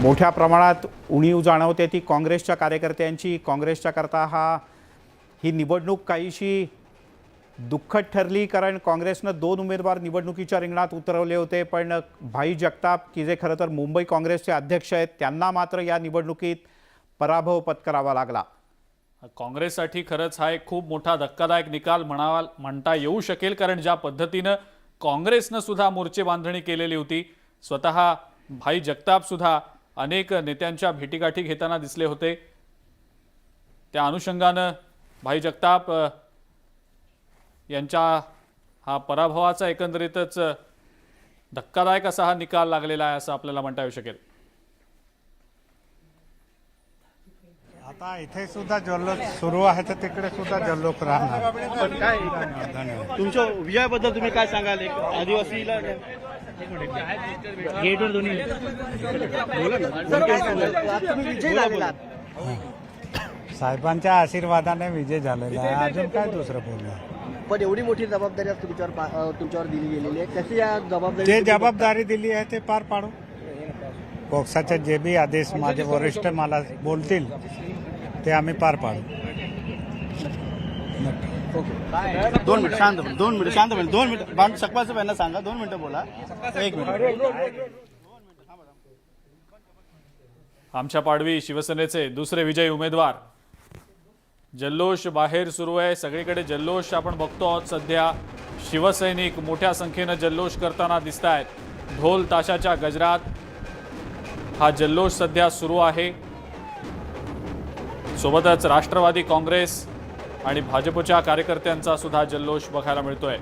मोठ्या प्रमाणात उणीव जाणवते ती काँग्रेसच्या कार्यकर्त्यांची. काँग्रेसच्या करता ही निवडणूक काहीशी दुःखद ठरली, कारण काँग्रेसनं 2 उमेदवार निवडणुकीच्या रिंगणात उतरवले होते. पण भाई जगताप की जे खरं तर मुंबई काँग्रेसचे अध्यक्ष आहेत, त्यांना मात्र या निवडणुकीत पराभव पत्करावा लागला. काँग्रेससाठी खरंच हा एक खूप मोठा धक्कादायक निकाल म्हणता येऊ शकेल, कारण ज्या पद्धतीनं काँग्रेसनं सुद्धा मोर्चे बांधणी केलेली होती. स्वतः भाई जगताप सुद्धा अनेक नेत्यांच्या भेटीगाठी घेताना दिसले होते. त्या अनुषंगानं भाई जगताप यांच्या हा पराभवाचा एकंदरीतच धक्कादायक असा हा निकाल लागलेला आहे असं आपल्याला म्हणता येऊ शकेल. आता इथे सुद्धा जल्लोष सुरू आहे तर तिकडे सुद्धा जल्लोष राहणार. पण काय धन्यवाद. तुमच्या विजयाबद्दल तुम्ही काय सांगाल? एक आदिवासीला गेटवर दोन्ही तुम्ही विजयी झालेला आहात. साहेबांच्या आशीर्वादाने विजय झालेला आहे. अजून काय दुसरं बोलणार. पण एवढी मोठी जबाबदारी आज तुमच्यावर दिली गेलेली आहे. कशी या जबाबदारी जे जबाबदारी दिली आहे ते पार पाडू. पक्षाचे जे बी आदेश माझे वरिष्ठ मला बोलतील ते आम्ही पार पाडू. 2 मिनिट शांत बन, 2 मिनिट शांत बन, 2 मिनिट बांध सकपाचं त्यांना सांगा, 2 मिनिटं बोला. 1 मिनिट. आमच्या पाडवी शिवसेनेचे दुसरे विजयी उमेदवार. जल्लोष बाहेर सुरू आहे, सगळीकडे जल्लोष आपण बघतो आहोत. सध्या शिवसैनिक मोठ्या संख्येनं जल्लोष करताना दिसत आहेत. ढोल ताशाच्या गजरात हा जल्लोष सध्या सुरू आहे. सोबतच राष्ट्रवादी काँग्रेस आणि भाजपच्या कार्यकर्त्यांचा सुद्धा जल्लोष बघायला मिळतोय.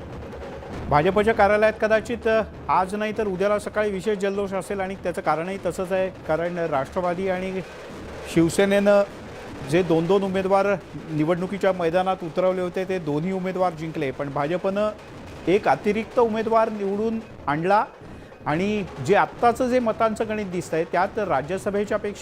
भाजपच्या कार्यालयात कदाचित आज नाही तर उद्याला सकाळी विशेष जल्लोष असेल आणि त्याचं कारणही तसंच आहे. कारण राष्ट्रवादी आणि शिवसेनेनं जे 2-2 उमेदवार निवडणुकीच्या मैदानात उतरवले होते ते दोन्ही उमेदवार जिंकले, पण भाजपनं एक अतिरिक्त उमेदवार निवडून आणला आणि जे आत्ताचं जे मतांचं गणित दिसतंय त्यात राज्यसभेच्या पेक्षा